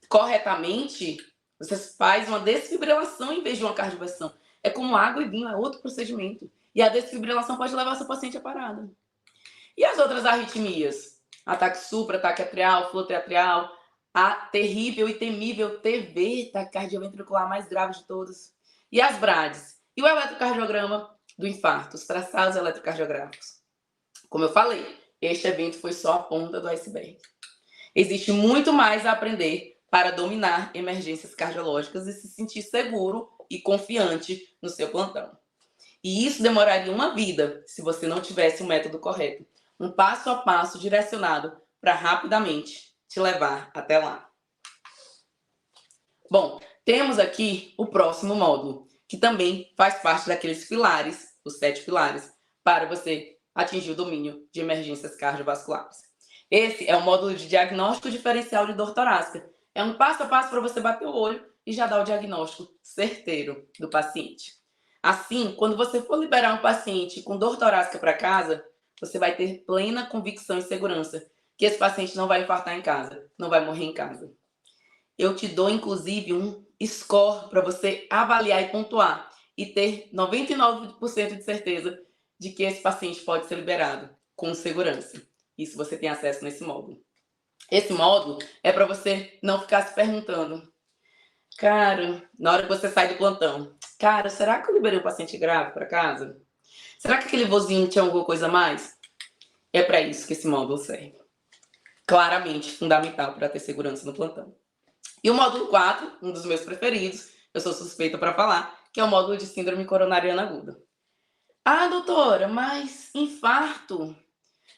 corretamente, você faz uma desfibrilação em vez de uma cardioversão. É como água e vinho, é outro procedimento. E a desfibrilação pode levar seu paciente à parada. E as outras arritmias? Ataque supra, ataque atrial, flow atrial, a terrível e temível TV, taquicardia ventricular mais grave de todas. E as BRADs? E o eletrocardiograma do infarto, os traçados eletrocardiográficos. Como eu falei, este evento foi só a ponta do iceberg. Existe muito mais a aprender para dominar emergências cardiológicas e se sentir seguro e confiante no seu plantão. E isso demoraria uma vida se você não tivesse o método correto. Um passo a passo direcionado para rapidamente te levar até lá. Bom, temos aqui o próximo módulo, que também faz parte daqueles pilares, os 7 pilares, para você atingir o domínio de emergências cardiovasculares. Esse é o módulo de diagnóstico diferencial de dor torácica. É um passo a passo para você bater o olho e já dar o diagnóstico certeiro do paciente. Assim, quando você for liberar um paciente com dor torácica para casa, você vai ter plena convicção e segurança que esse paciente não vai infartar em casa, não vai morrer em casa. Eu te dou, inclusive, um score para você avaliar e pontuar e ter 99% de certeza de que esse paciente pode ser liberado com segurança. Isso você tem acesso nesse módulo. Esse módulo é para você não ficar se perguntando, cara, na hora que você sai do plantão, cara, será que eu liberei um paciente grave para casa? Será que aquele vozinho tinha alguma coisa a mais? É para isso que esse módulo serve. Claramente fundamental para ter segurança no plantão. E o módulo 4, um dos meus preferidos, eu sou suspeita para falar, que é o módulo de síndrome coronariana aguda. Doutora, mas infarto?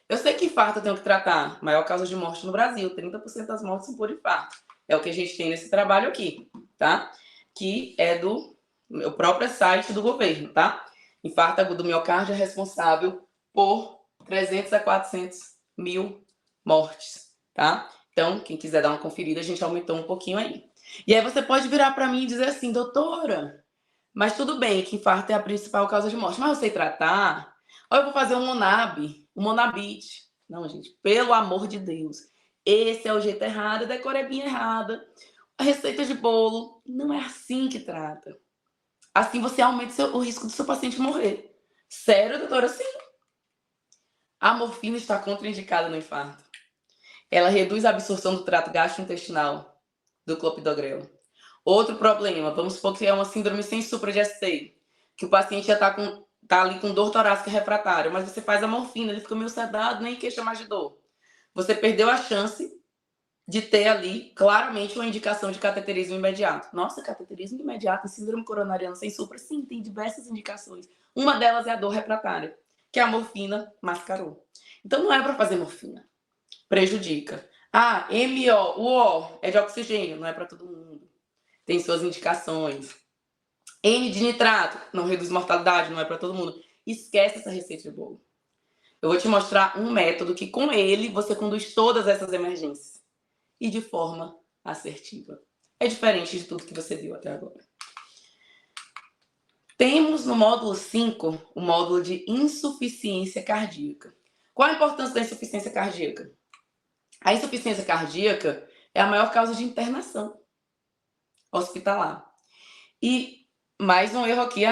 Eu sei que infarto eu tenho que tratar. Maior causa de morte no Brasil, 30% das mortes são por infarto. É o que a gente tem nesse trabalho aqui, tá? Que é do meu próprio site do governo, tá? Infarto agudo do miocárdio é responsável por 300 a 400 mil mortes, tá? Então, quem quiser dar uma conferida, a gente aumentou um pouquinho aí. E aí você pode virar para mim e dizer assim, doutora, mas tudo bem que infarto é a principal causa de morte, mas eu sei tratar. Ou eu vou fazer um Monabit. Não, gente, pelo amor de Deus. Esse é o jeito errado, a decorebinha errada. A receita de bolo não é assim que trata. Assim você aumenta o risco do seu paciente morrer. Sério, doutora? Sim. A morfina está contraindicada no infarto. Ela reduz a absorção do trato gastrointestinal do clopidogrel. Outro problema, vamos supor que é uma síndrome sem supra de ST, que o paciente já está ali com dor torácica refratária, mas você faz a morfina, ele fica meio sedado, nem queixa mais de dor. Você perdeu a chance de ter ali claramente uma indicação de cateterismo imediato. Nossa, cateterismo imediato em síndrome coronariana sem supra? Sim, tem diversas indicações. Uma delas é a dor refratária, que a morfina mascarou. Então não é para fazer morfina. Prejudica. MO, o O é de oxigênio, não é para todo mundo. Tem suas indicações. N de nitrato, não reduz mortalidade, não é para todo mundo. Esquece essa receita de bolo. Eu vou te mostrar um método que com ele você conduz todas essas emergências. E de forma assertiva. É diferente de tudo que você viu até agora. Temos no módulo 5 o módulo de insuficiência cardíaca. Qual a importância da insuficiência cardíaca? A insuficiência cardíaca é a maior causa de internação hospitalar. E mais um erro aqui.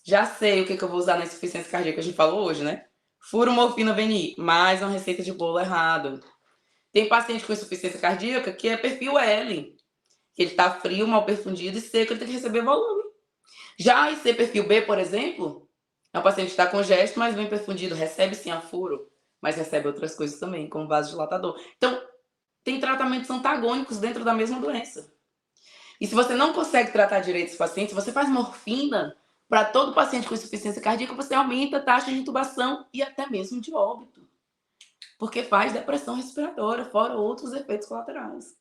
Já sei o que eu vou usar na insuficiência cardíaca. A gente falou hoje, né? Furomorfina VNI, mais uma receita de bolo errado. Tem paciente com insuficiência cardíaca que é perfil L, que ele está frio, mal perfundido e seco, ele tem que receber volume. Já esse perfil B, por exemplo, é um paciente que está congesto, mas bem perfundido, recebe sim a furo, mas recebe outras coisas também, como vasodilatador. Então, tem tratamentos antagônicos dentro da mesma doença. E se você não consegue tratar direito esse paciente, se você faz morfina para todo paciente com insuficiência cardíaca, você aumenta a taxa de intubação e até mesmo de óbito. Porque faz depressão respiratória, fora outros efeitos colaterais.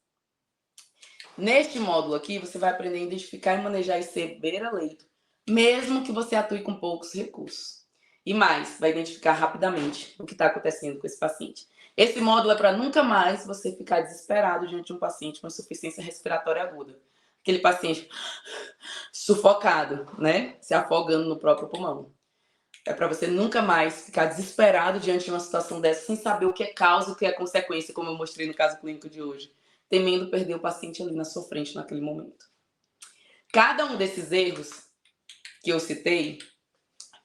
Neste módulo aqui, você vai aprender a identificar e manejar IC beira-leito, mesmo que você atue com poucos recursos. E mais, vai identificar rapidamente o que está acontecendo com esse paciente. Esse módulo é para nunca mais você ficar desesperado diante de um paciente com insuficiência respiratória aguda. Aquele paciente sufocado, né? Se afogando no próprio pulmão. É para você nunca mais ficar desesperado diante de uma situação dessa, sem saber o que é causa e o que é consequência, como eu mostrei no caso clínico de hoje. Temendo perder o paciente ali na sua frente naquele momento. Cada um desses erros que eu citei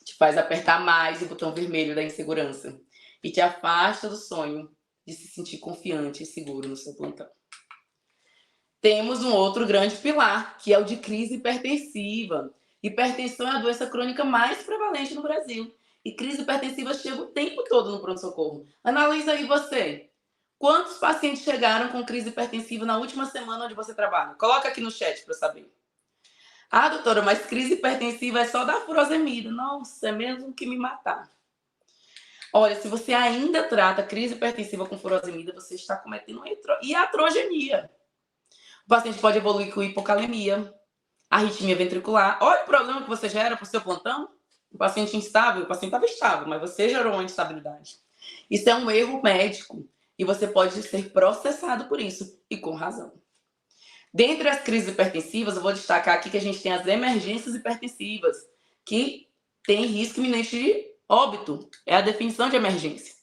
te faz apertar mais o botão vermelho da insegurança e te afasta do sonho de se sentir confiante e seguro no seu plantão. Temos um outro grande pilar, que é o de crise hipertensiva. Hipertensão é a doença crônica mais prevalente no Brasil. E crise hipertensiva chega o tempo todo no pronto-socorro. Analisa aí você. Quantos pacientes chegaram com crise hipertensiva na última semana onde você trabalha? Coloca aqui no chat para eu saber. Ah, doutora, mas crise hipertensiva é só da furosemida. Nossa, é mesmo que me matar. Olha, se você ainda trata crise hipertensiva com furosemida, você está cometendo iatrogenia. O paciente pode evoluir com hipocalemia, arritmia ventricular. Olha o problema que você gera para o seu plantão. O paciente instável, o paciente estava estável, mas você gerou uma instabilidade. Isso é um erro médico. E você pode ser processado por isso, e com razão. Dentre as crises hipertensivas, eu vou destacar aqui que a gente tem as emergências hipertensivas, que tem risco iminente de óbito. É a definição de emergência.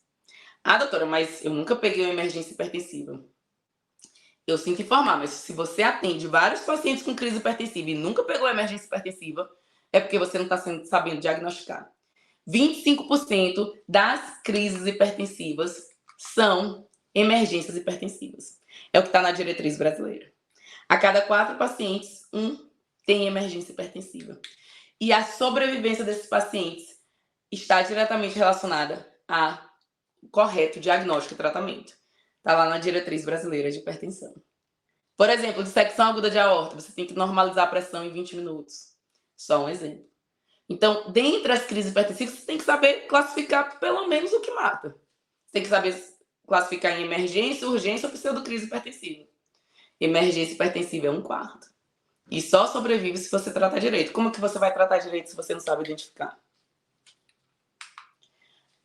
Ah, doutora, mas eu nunca peguei uma emergência hipertensiva. Eu sinto informar, mas se você atende vários pacientes com crise hipertensiva e nunca pegou emergência hipertensiva, é porque você não está sabendo diagnosticar. 25% das crises hipertensivas são emergências hipertensivas. É o que está na diretriz brasileira. A cada 4 pacientes, 1 tem emergência hipertensiva. E a sobrevivência desses pacientes está diretamente relacionada ao correto diagnóstico e tratamento. Está lá na diretriz brasileira de hipertensão. Por exemplo, dissecção aguda de aorta, você tem que normalizar a pressão em 20 minutos. Só um exemplo. Então, dentre as crises hipertensivas, você tem que saber classificar pelo menos o que mata. Você tem que saber classificar em emergência, urgência ou pseudocrise hipertensiva. Emergência hipertensiva é 1/4. E só sobrevive se você tratar direito. Como que você vai tratar direito se você não sabe identificar?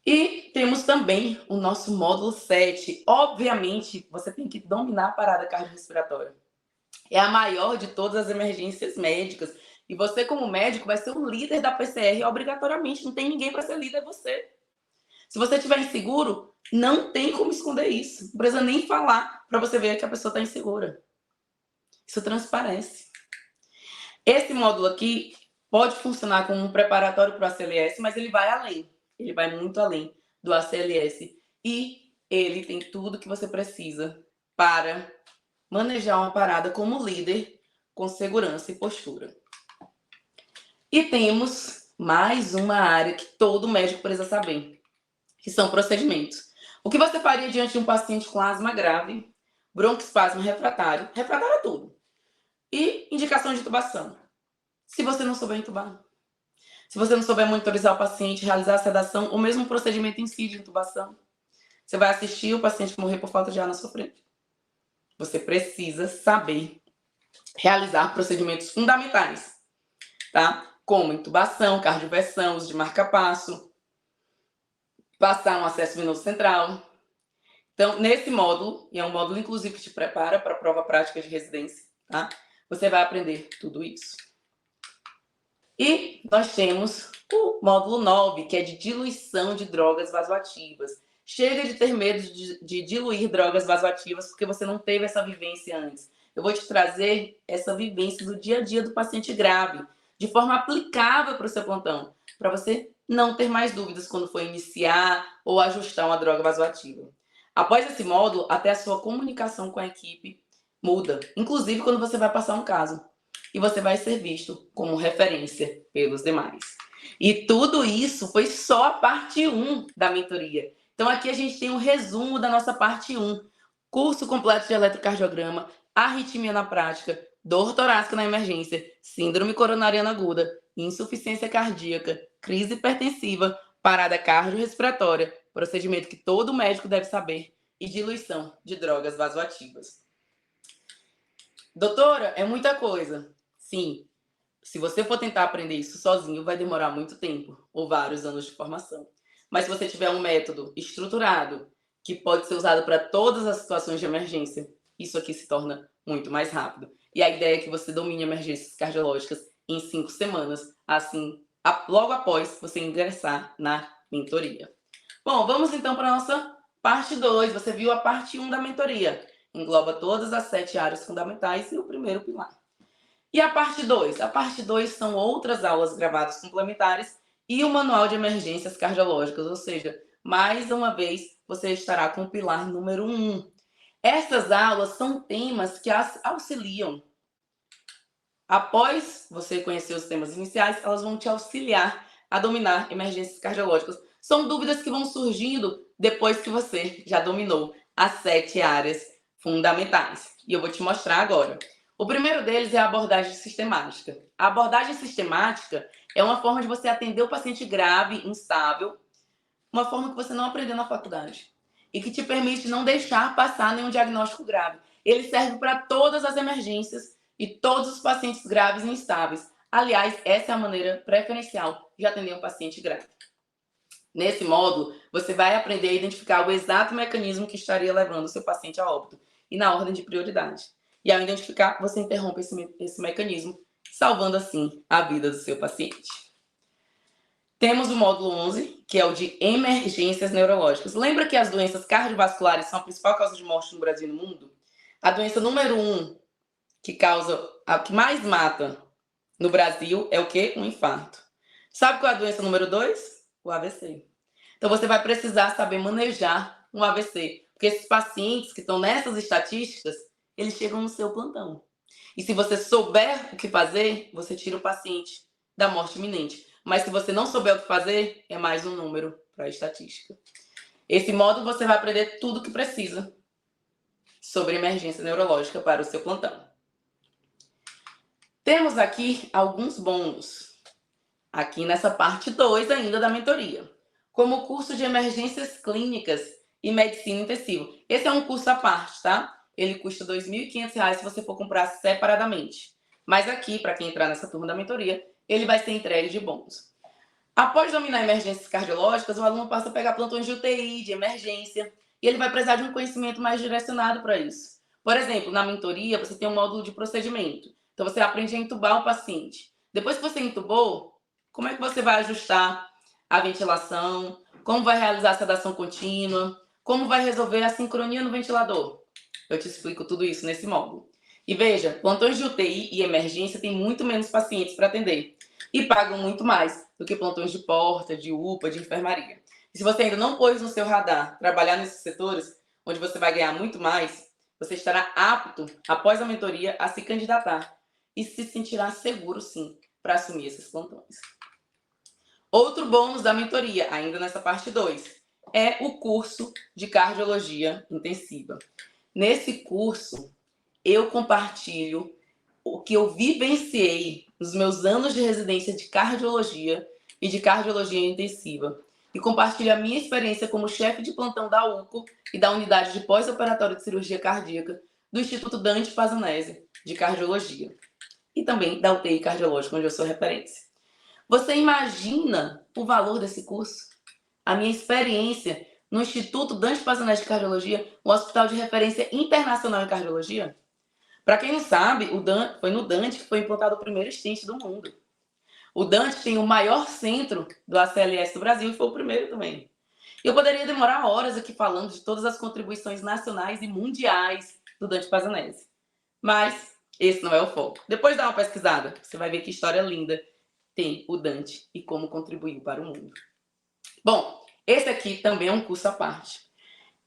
E temos também o nosso módulo 7. Obviamente, você tem que dominar a parada cardiorrespiratória. É a maior de todas as emergências médicas. E você, como médico, vai ser o líder da PCR obrigatoriamente. Não tem ninguém para ser líder, é você. Se você estiver inseguro, não tem como esconder isso. Não precisa nem falar para você ver que a pessoa está insegura. Isso transparece. Esse módulo aqui pode funcionar como um preparatório para o ACLS, mas ele vai além. Ele vai muito além do ACLS. E ele tem tudo que você precisa para manejar uma parada como líder, com segurança e postura. E temos mais uma área que todo médico precisa saber, que são procedimentos. O que você faria diante de um paciente com asma grave, broncoespasmo refratário a tudo, e indicação de intubação? Se você não souber intubar, se você não souber monitorizar o paciente, realizar a sedação, ou mesmo o procedimento em si de intubação, você vai assistir o paciente morrer por falta de ar na sua frente. Você precisa saber realizar procedimentos fundamentais, tá? Como intubação, cardioversão, uso de marca-passo, passar um acesso venoso central. Então, nesse módulo, e é um módulo inclusive que te prepara para a prova prática de residência, tá? Você vai aprender tudo isso. E nós temos o módulo 9, que é de diluição de drogas vasoativas. Chega de ter medo de diluir drogas vasoativas porque você não teve essa vivência antes. Eu vou te trazer essa vivência do dia a dia do paciente grave, de forma aplicável para o seu plantão, para você não ter mais dúvidas quando for iniciar ou ajustar uma droga vasoativa. Após esse módulo, até a sua comunicação com a equipe muda, inclusive quando você vai passar um caso. E você vai ser visto como referência pelos demais. E tudo isso foi só a parte 1 da mentoria. Então aqui a gente tem um resumo da nossa parte 1. Curso completo de eletrocardiograma, arritmia na prática, dor torácica na emergência, síndrome coronariana aguda, insuficiência cardíaca, crise hipertensiva, parada cardiorrespiratória, procedimento que todo médico deve saber, e diluição de drogas vasoativas. Doutora, é muita coisa. Sim, se você for tentar aprender isso sozinho, vai demorar muito tempo, ou vários anos de formação. Mas se você tiver um método estruturado, que pode ser usado para todas as situações de emergência, isso aqui se torna muito mais rápido. E a ideia é que você domine emergências cardiológicas em 5 semanas, assim, logo após você ingressar na mentoria. Bom, vamos então para a nossa parte 2. Você viu a parte 1 da mentoria. Engloba todas as 7 áreas fundamentais e o primeiro pilar. E a parte 2? A parte 2 são outras aulas gravadas complementares e o manual de emergências cardiológicas, ou seja, mais uma vez você estará com o pilar número 1. Essas aulas são temas que auxiliam. Após você conhecer os temas iniciais, elas vão te auxiliar a dominar emergências cardiológicas. São dúvidas que vão surgindo depois que você já dominou as 7 áreas fundamentais. E eu vou te mostrar agora. O primeiro deles é a abordagem sistemática. A abordagem sistemática é uma forma de você atender o paciente grave, instável, uma forma que você não aprendeu na faculdade e que te permite não deixar passar nenhum diagnóstico grave. Ele serve para todas as emergências e todos os pacientes graves e instáveis. Aliás, essa é a maneira preferencial de atender um paciente grave. Nesse módulo, você vai aprender a identificar o exato mecanismo que estaria levando o seu paciente a óbito e na ordem de prioridade. E ao identificar, você interrompe esse mecanismo, salvando assim a vida do seu paciente. Temos o módulo 11, que é o de emergências neurológicas. Lembra que as doenças cardiovasculares são a principal causa de morte no Brasil e no mundo? A doença número 1 a que mais mata no Brasil é o quê? Um infarto. Sabe qual é a doença número 2? O AVC. Então você vai precisar saber manejar um AVC, porque esses pacientes que estão nessas estatísticas, eles chegam no seu plantão. E se você souber o que fazer, você tira o paciente da morte iminente. Mas se você não souber o que fazer, é mais um número para a estatística. Esse módulo você vai aprender tudo o que precisa sobre emergência neurológica para o seu plantão. Temos aqui alguns bônus, aqui nessa parte 2 ainda da mentoria, como o curso de emergências clínicas e medicina intensiva. Esse é um curso à parte, tá? Ele custa R$ 2.500 se você for comprar separadamente. Mas aqui, para quem entrar nessa turma da mentoria, ele vai ser entregue de bônus. Após dominar emergências cardiológicas, o aluno passa a pegar plantões de UTI, de emergência, e ele vai precisar de um conhecimento mais direcionado para isso. Por exemplo, na mentoria, você tem um módulo de procedimento. Então, você aprende a entubar o paciente. Depois que você entubou, como é que você vai ajustar a ventilação? Como vai realizar a sedação contínua? Como vai resolver a sincronia no ventilador? Eu te explico tudo isso nesse módulo. E veja, plantões de UTI e emergência têm muito menos pacientes para atender. E pagam muito mais do que plantões de porta, de UPA, de enfermaria. E se você ainda não pôs no seu radar trabalhar nesses setores, onde você vai ganhar muito mais, você estará apto, após a mentoria, a se candidatar. E se sentirá seguro, sim, para assumir esses plantões. Outro bônus da mentoria, ainda nessa parte 2, é o curso de cardiologia intensiva. Nesse curso, eu compartilho o que eu vivenciei nos meus anos de residência de cardiologia e de cardiologia intensiva. E compartilho a minha experiência como chefe de plantão da UCO e da unidade de pós-operatório de cirurgia cardíaca do Instituto Dante Pazanese de Cardiologia. E também da UTI cardiológica, onde eu sou referência. Você imagina o valor desse curso? A minha experiência no Instituto Dante Pazanese de Cardiologia, um hospital de referência internacional em cardiologia. Para quem não sabe, foi no Dante que foi implantado o primeiro stent do mundo. O Dante tem o maior centro do ACLS do Brasil e foi o primeiro também. Eu poderia demorar horas aqui falando de todas as contribuições nacionais e mundiais do Dante Pazanese. Mas esse não é o foco. Depois dá uma pesquisada, você vai ver que história linda tem o Dante e como contribuiu para o mundo. Bom, esse aqui também é um curso à parte.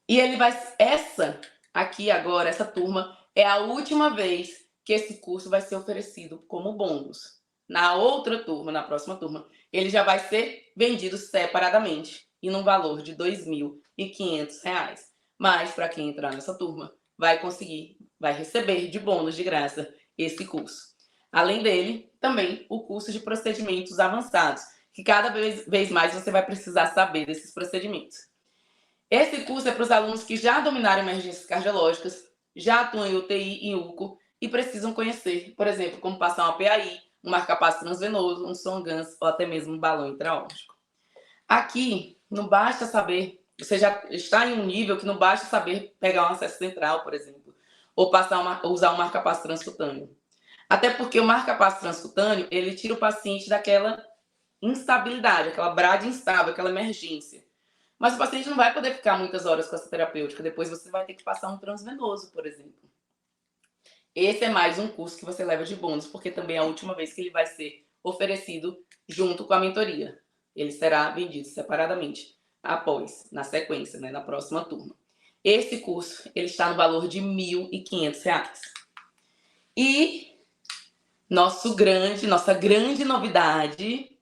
E ele vai... Essa aqui agora, essa turma, é a última vez que esse curso vai ser oferecido como bônus. Na outra turma, na próxima turma, ele já vai ser vendido separadamente e num valor de R$ 2.500. Mas para quem entrar nessa turma, vai receber de bônus de graça esse curso. Além dele, também o curso de procedimentos avançados, que cada vez mais você vai precisar saber desses procedimentos. Esse curso é para os alunos que já dominaram emergências cardiológicas, já atuam em UTI e UCO e precisam conhecer, por exemplo, como passar uma PAI, um marca-passo transvenoso, um SON-GANS ou até mesmo um balão intraórtico. Aqui, não basta saber, você já está em um nível que não basta saber pegar um acesso central, por exemplo, ou usar um marca-passo transcutâneo. Até porque o marca-passo transcutâneo, ele tira o paciente daquela instabilidade, aquela brade instável, aquela emergência. Mas o paciente não vai poder ficar muitas horas com essa terapêutica, depois você vai ter que passar um transvenoso, por exemplo. Esse é mais um curso que você leva de bônus, porque também é a última vez que ele vai ser oferecido junto com a mentoria. Ele será vendido separadamente após, na sequência, né, na próxima turma. Esse curso, ele está no valor de R$ 1.500. E nossa grande novidade,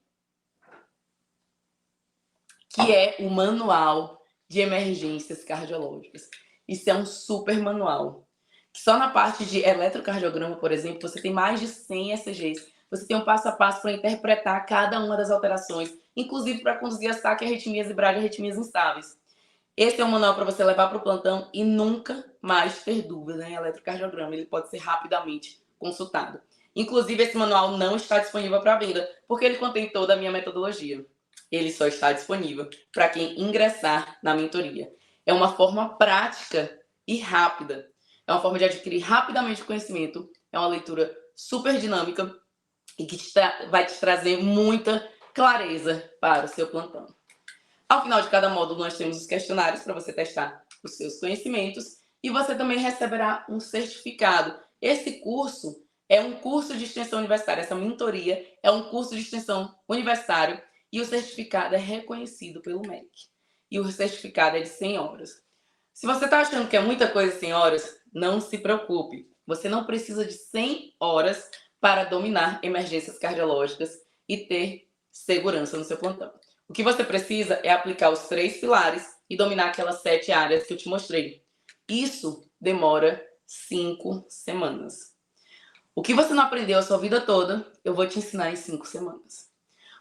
que é o Manual de Emergências Cardiológicas. Isso é um super manual. Só na parte de eletrocardiograma, por exemplo, você tem mais de 100 ECGs. Você tem um passo a passo para interpretar cada uma das alterações, inclusive para conduzir as taquiarritmias e bradiarritmias instáveis. Esse é um manual para você levar para o plantão e nunca mais ter dúvida em eletrocardiograma. Ele pode ser rapidamente consultado. Inclusive, esse manual não está disponível para venda, porque ele contém toda a minha metodologia. Ele só está disponível para quem ingressar na mentoria. É uma forma prática e rápida. É uma forma de adquirir rapidamente o conhecimento. É uma leitura super dinâmica e que vai te trazer muita clareza para o seu plantão. Ao final de cada módulo, nós temos os questionários para você testar os seus conhecimentos e você também receberá um certificado. Esse curso é um curso de extensão universitária. Essa mentoria é um curso de extensão universitário e o certificado é reconhecido pelo MEC. E o certificado é de 100 horas. Se você está achando que é muita coisa 100 horas, não se preocupe. Você não precisa de 100 horas para dominar emergências cardiológicas e ter segurança no seu plantão. O que você precisa é aplicar os 3 pilares e dominar aquelas 7 áreas que eu te mostrei. Isso demora 5 semanas. O que você não aprendeu a sua vida toda, eu vou te ensinar em 5 semanas.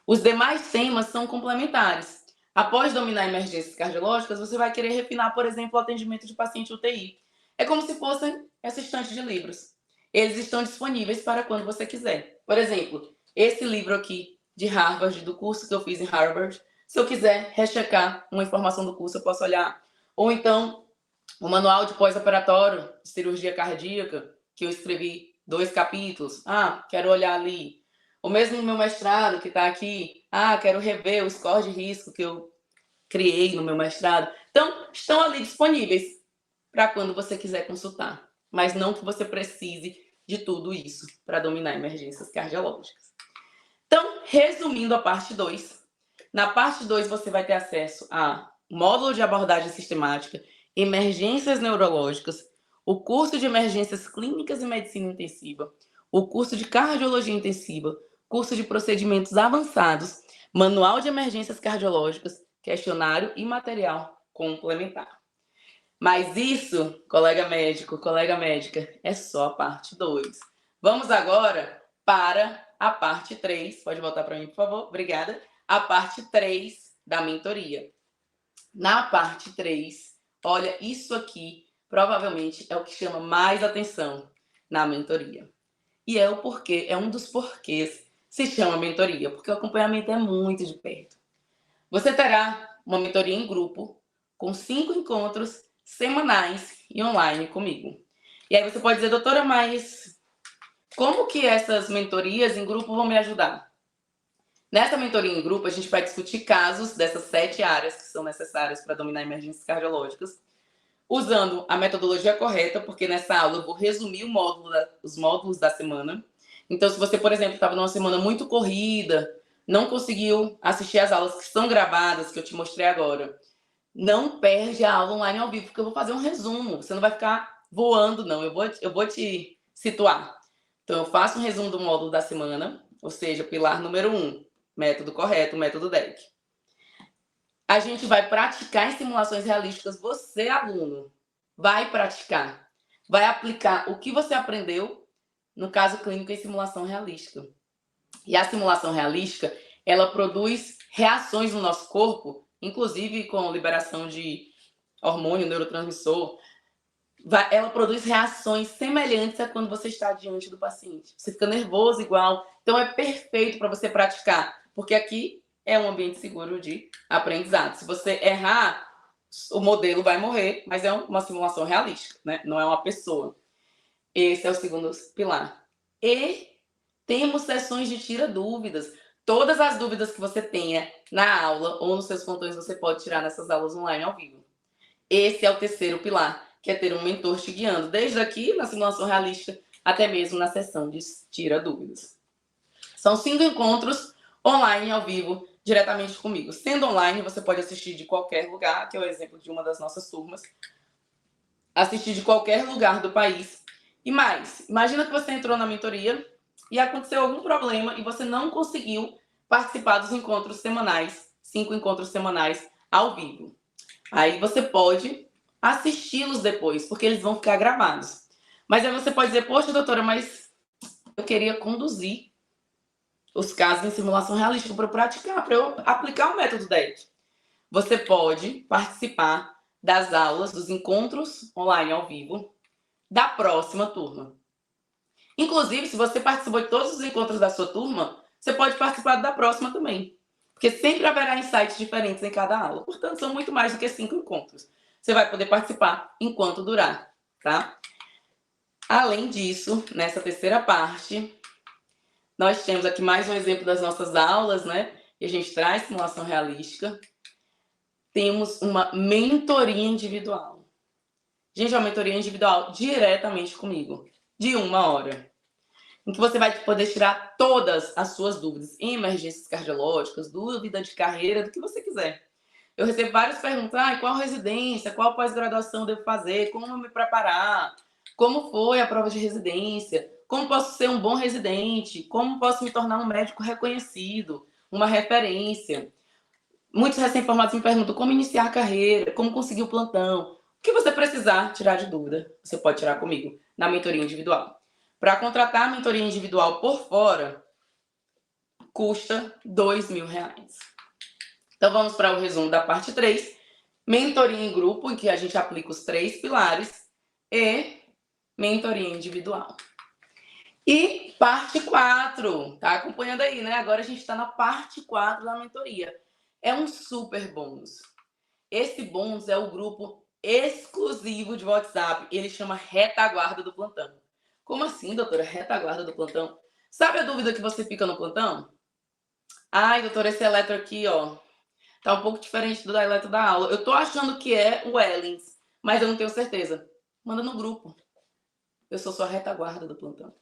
Os demais temas são complementares. Após dominar emergências cardiológicas, você vai querer refinar, por exemplo, o atendimento de paciente UTI. É como se fosse essa estante de livros. Eles estão disponíveis para quando você quiser. Por exemplo, esse livro aqui de Harvard, do curso que eu fiz em Harvard, se eu quiser rechecar uma informação do curso, eu posso olhar. Ou então, o manual de pós-operatório de cirurgia cardíaca, que eu escrevi 2 capítulos. Quero olhar ali. Ou mesmo no meu mestrado, que está aqui. Quero rever o score de risco que eu criei no meu mestrado. Então, estão ali disponíveis para quando você quiser consultar. Mas não que você precise de tudo isso para dominar emergências cardiológicas. Então, resumindo a parte 2. Na parte 2, você vai ter acesso a módulo de abordagem sistemática, emergências neurológicas, o curso de emergências clínicas e medicina intensiva, o curso de cardiologia intensiva, curso de procedimentos avançados, manual de emergências cardiológicas, questionário e material complementar. Mas isso, colega médico, colega médica, é só a parte 2. Vamos agora para a parte 3. Pode voltar para mim, por favor? Obrigada. A parte 3 da mentoria. Na parte 3, olha, isso aqui provavelmente é o que chama mais atenção na mentoria. E é o porquê, é um dos porquês se chama mentoria, porque o acompanhamento é muito de perto. Você terá uma mentoria em grupo, com 5 encontros semanais e online comigo. E aí você pode dizer, doutora, mas como que essas mentorias em grupo vão me ajudar? Nessa mentoria em grupo, a gente vai discutir casos dessas 7 áreas que são necessárias para dominar emergências cardiológicas, usando a metodologia correta, porque nessa aula eu vou resumir os módulos da semana. Então, se você, por exemplo, estava numa semana muito corrida, não conseguiu assistir as aulas que são gravadas, que eu te mostrei agora, não perde a aula online ao vivo, porque eu vou fazer um resumo. Você não vai ficar voando, não. Eu vou te situar. Então, eu faço um resumo do módulo da semana, ou seja, pilar número 1, método correto, método DEC. A gente vai praticar em simulações realísticas. Você, aluno, vai praticar. Vai aplicar o que você aprendeu no caso clínico em simulação realística. E a simulação realística, ela produz reações no nosso corpo, inclusive com liberação de hormônio, neurotransmissor. Ela produz reações semelhantes a quando você está diante do paciente. Você fica nervoso igual. Então, é perfeito para você praticar, porque aqui é um ambiente seguro de aprendizado. Se você errar, o modelo vai morrer, mas é uma simulação realística, né? Não é uma pessoa. Esse é o segundo pilar. E temos sessões de tira dúvidas. Todas as dúvidas que você tenha na aula ou nos seus plantões, você pode tirar nessas aulas online ao vivo. Esse é o terceiro pilar, que é ter um mentor te guiando, desde aqui na simulação realística até mesmo na sessão de tira dúvidas. São 5 encontros online ao vivo, diretamente comigo. Sendo online, você pode assistir de qualquer lugar, que é o exemplo de uma das nossas turmas. Assistir de qualquer lugar do país. E mais, imagina que você entrou na mentoria e aconteceu algum problema e você não conseguiu participar dos encontros semanais, 5 encontros semanais ao vivo. Aí você pode assisti-los depois, porque eles vão ficar gravados. Mas aí você pode dizer, poxa, doutora, mas eu queria conduzir os casos em simulação realística para eu praticar, para eu aplicar o método DEC. Você pode participar das aulas, dos encontros online ao vivo, da próxima turma. Inclusive, se você participou de todos os encontros da sua turma, você pode participar da próxima também. Porque sempre haverá insights diferentes em cada aula. Portanto, são muito mais do que 5 encontros. Você vai poder participar enquanto durar, tá? Além disso, nessa terceira parte, nós temos aqui mais um exemplo das nossas aulas, né? E a gente traz simulação realística. Temos uma mentoria individual. Gente, é uma mentoria individual diretamente comigo, de 1 hora. Em que você vai poder tirar todas as suas dúvidas, emergências cardiológicas, dúvida de carreira, do que você quiser. Eu recebo várias perguntas, qual residência, qual pós-graduação devo fazer, como me preparar, como foi a prova de residência, como posso ser um bom residente, como posso me tornar um médico reconhecido, uma referência. Muitos recém-formados me perguntam como iniciar a carreira, como conseguir o plantão. O que você precisar tirar de dúvida, você pode tirar comigo na mentoria individual. Para contratar a mentoria individual por fora, custa R$2.000. Então, vamos para o resumo da parte 3. Mentoria em grupo, em que a gente aplica os 3 pilares. E mentoria individual. E parte 4. Tá acompanhando aí, né? Agora a gente está na parte 4 da mentoria. É um super bônus. Esse bônus é o grupo exclusivo de WhatsApp. Ele chama Retaguarda do Plantão. Como assim, doutora? Retaguarda do plantão? Sabe a dúvida que você fica no plantão? Ai, doutora, esse eletro aqui, ó, tá um pouco diferente do eletro da aula. Eu tô achando que é o Ellens, mas eu não tenho certeza. Manda no grupo. Eu sou sua retaguarda do plantão.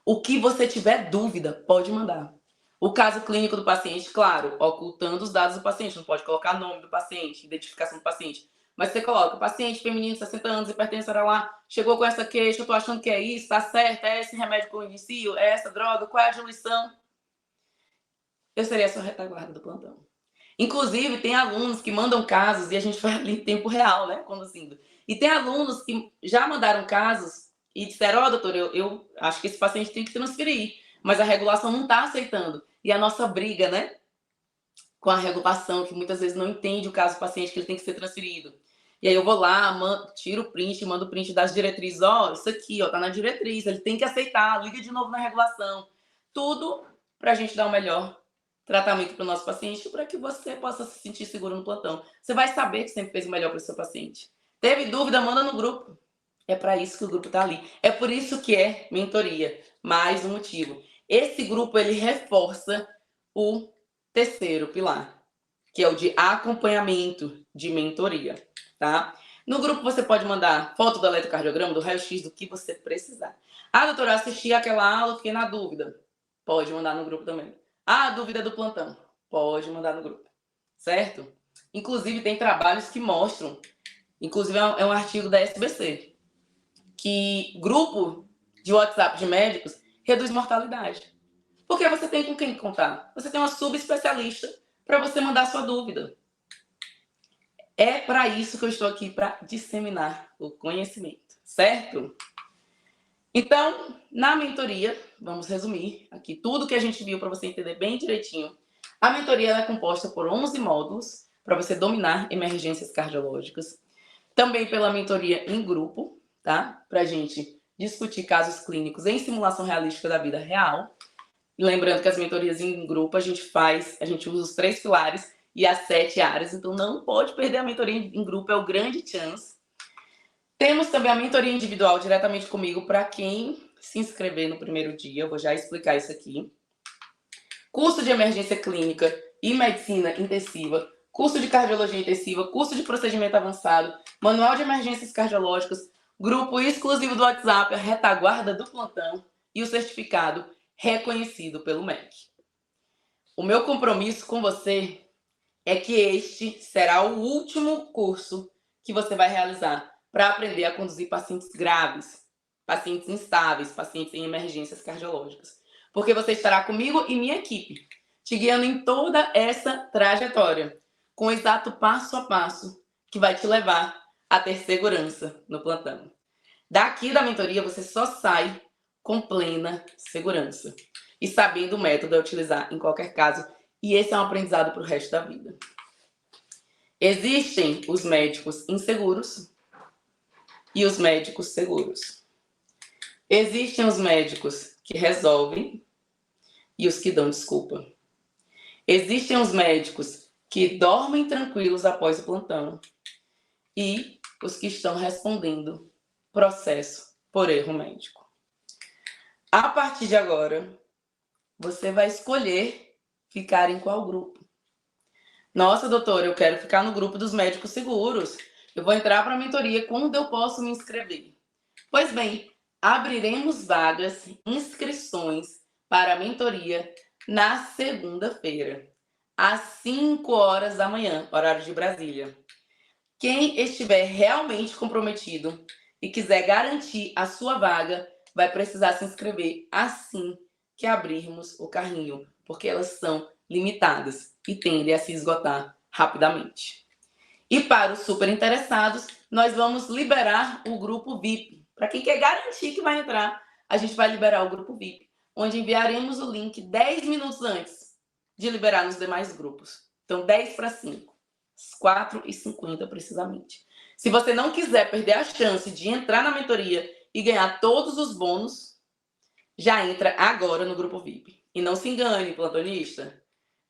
O que você tiver dúvida, pode mandar. O caso clínico do paciente, claro, ocultando os dados do paciente. Não pode colocar nome do paciente, identificação do paciente. Mas você coloca, paciente feminino, 60 anos, hipertensa, lá, chegou com essa queixa, eu tô achando que é isso, tá certo, é esse remédio que eu inicio, é essa droga, qual é a diluição? Eu seria a sua retaguarda do plantão. Inclusive, tem alunos que mandam casos e a gente vai ali em tempo real, né, conduzindo. E tem alunos que já mandaram casos e disseram, doutor, eu acho que esse paciente tem que transferir, mas a regulação não tá aceitando. E a nossa briga, né, com a regulação, que muitas vezes não entende o caso do paciente, que ele tem que ser transferido. E aí eu vou lá, tiro o print, mando o print das diretrizes. Isso aqui, tá na diretriz, ele tem que aceitar, liga de novo na regulação. Tudo para a gente dar o melhor tratamento para o nosso paciente, para que você possa se sentir seguro no plantão. Você vai saber que sempre fez o melhor para o seu paciente. Teve dúvida, manda no grupo. É para isso que o grupo está ali. É por isso que é mentoria. Mais um motivo. Esse grupo, ele reforça o terceiro pilar, que é o de acompanhamento de mentoria, tá? No grupo você pode mandar foto do eletrocardiograma, do raio-x, do que você precisar. Doutora, assisti aquela aula, fiquei na dúvida. Pode mandar no grupo também. Ah, dúvida do plantão. Pode mandar no grupo, certo? Inclusive, tem trabalhos que mostram, inclusive é um artigo da SBC, que grupo de WhatsApp de médicos reduz mortalidade. Porque você tem com quem contar. Você tem uma subespecialista para você mandar sua dúvida. É para isso que eu estou aqui, para disseminar o conhecimento, certo? Então, na mentoria, vamos resumir aqui tudo que a gente viu para você entender bem direitinho. A mentoria é composta por 11 módulos para você dominar emergências cardiológicas. Também pela mentoria em grupo, tá? Para a gente discutir casos clínicos em simulação realística da vida real. E lembrando que as mentorias em grupo a gente usa os 3 pilares e as 7 áreas, então não pode perder a mentoria em grupo, é o grande chance. Temos também a mentoria individual diretamente comigo para quem se inscrever no primeiro dia, eu vou já explicar isso aqui. Curso de emergência clínica e medicina intensiva, curso de cardiologia intensiva, curso de procedimento avançado, manual de emergências cardiológicas, grupo exclusivo do WhatsApp, a retaguarda do plantão e o certificado reconhecido pelo MEC. O meu compromisso com você é que este será o último curso que você vai realizar para aprender a conduzir pacientes graves, pacientes instáveis, pacientes em emergências cardiológicas. Porque você estará comigo e minha equipe, te guiando em toda essa trajetória, com o exato passo a passo que vai te levar a ter segurança no plantão. Daqui da mentoria, você só sai com plena segurança e sabendo o método a utilizar em qualquer caso, e esse é um aprendizado para o resto da vida. Existem os médicos inseguros e os médicos seguros. Existem os médicos que resolvem e os que dão desculpa. Existem os médicos que dormem tranquilos após o plantão e os que estão respondendo processo por erro médico. A partir de agora, você vai escolher ficar em qual grupo. Nossa, doutora, eu quero ficar no grupo dos médicos seguros. Eu vou entrar para a mentoria. Quando eu posso me inscrever? Pois bem, abriremos vagas, inscrições para a mentoria na segunda-feira, às 5 horas da manhã, horário de Brasília. Quem estiver realmente comprometido e quiser garantir a sua vaga, vai precisar se inscrever assim que abrirmos o carrinho, porque elas são limitadas e tendem a se esgotar rapidamente. E para os super interessados, nós vamos liberar o grupo VIP. Para quem quer garantir que vai entrar, a gente vai liberar o grupo VIP, onde enviaremos o link 10 minutos antes de liberar nos demais grupos. Então, 10 para 5, 4h50 precisamente. Se você não quiser perder a chance de entrar na mentoria e ganhar todos os bônus, já entra agora no grupo VIP. E não se engane, plantonista.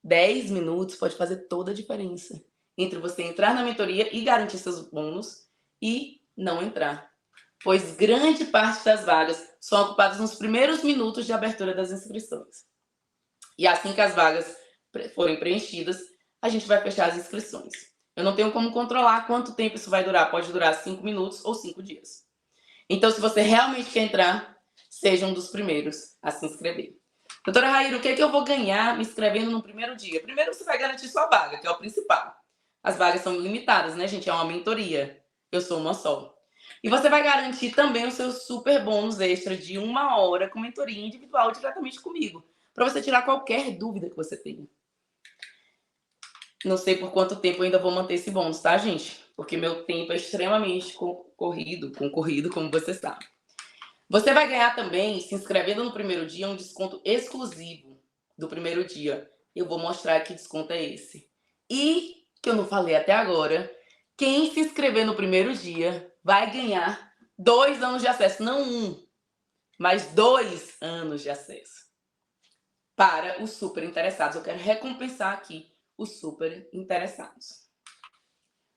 10 minutos pode fazer toda a diferença entre você entrar na mentoria e garantir seus bônus e não entrar. Pois grande parte das vagas são ocupadas nos primeiros minutos de abertura das inscrições. E assim que as vagas forem preenchidas, a gente vai fechar as inscrições. Eu não tenho como controlar quanto tempo isso vai durar. Pode durar 5 minutos ou 5 dias. Então, se você realmente quer entrar, seja um dos primeiros a se inscrever. Doutora Raíra, o que é que eu vou ganhar me inscrevendo no primeiro dia? Primeiro, você vai garantir sua vaga, que é o principal. As vagas são limitadas, né, gente? É uma mentoria. Eu sou uma só. E você vai garantir também o seu super bônus extra de 1 hora com mentoria individual diretamente comigo, para você tirar qualquer dúvida que você tenha. Não sei por quanto tempo eu ainda vou manter esse bônus, tá, gente? Porque meu tempo é extremamente concorrido, como você sabe. Você vai ganhar também, se inscrevendo no primeiro dia, um desconto exclusivo do primeiro dia. Eu vou mostrar que desconto é esse. E, que eu não falei até agora, quem se inscrever no primeiro dia vai ganhar 2 anos de acesso. Não 1, mas 2 anos de acesso. Para os super interessados. Eu quero recompensar aqui os super interessados.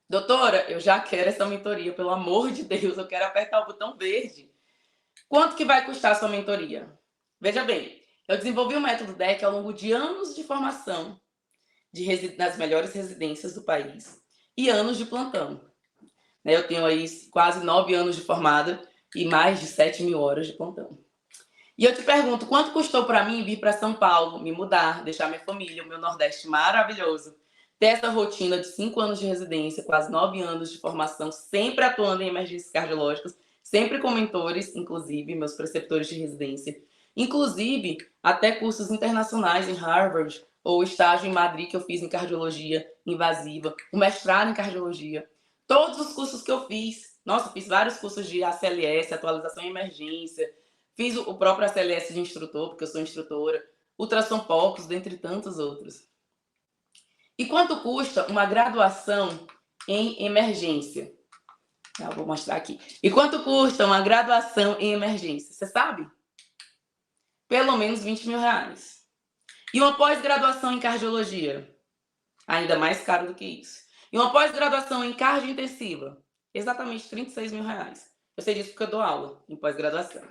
Doutora, eu já quero essa mentoria, pelo amor de Deus. Eu quero apertar o botão verde. Quanto que vai custar a sua mentoria? Veja bem, eu desenvolvi o método DEC ao longo de anos de formação nas melhores residências do país e anos de plantão. Eu tenho aí quase 9 anos de formada e mais de 7.000 horas de plantão. E eu te pergunto, quanto custou para mim vir para São Paulo, me mudar, deixar minha família, o meu Nordeste maravilhoso, ter essa rotina de 5 anos de residência, quase 9 anos de formação, sempre atuando em emergências cardiológicas, sempre com mentores, inclusive, meus preceptores de residência, inclusive até cursos internacionais em Harvard, ou estágio em Madrid que eu fiz em cardiologia invasiva, o mestrado em cardiologia, todos os cursos que eu fiz. Nossa, fiz vários cursos de ACLS, atualização em emergência, fiz o próprio ACLS de instrutor, porque eu sou instrutora, ultrassom POCUS, dentre tantos outros. E quanto custa uma graduação em emergência? Eu vou mostrar aqui. E quanto custa uma graduação em emergência? Você sabe? Pelo menos 20 mil reais. E uma pós-graduação em cardiologia? Ainda mais caro do que isso. E uma pós-graduação em cardio intensiva? Exatamente 36 mil reais. Eu sei disso porque eu dou aula em pós-graduação.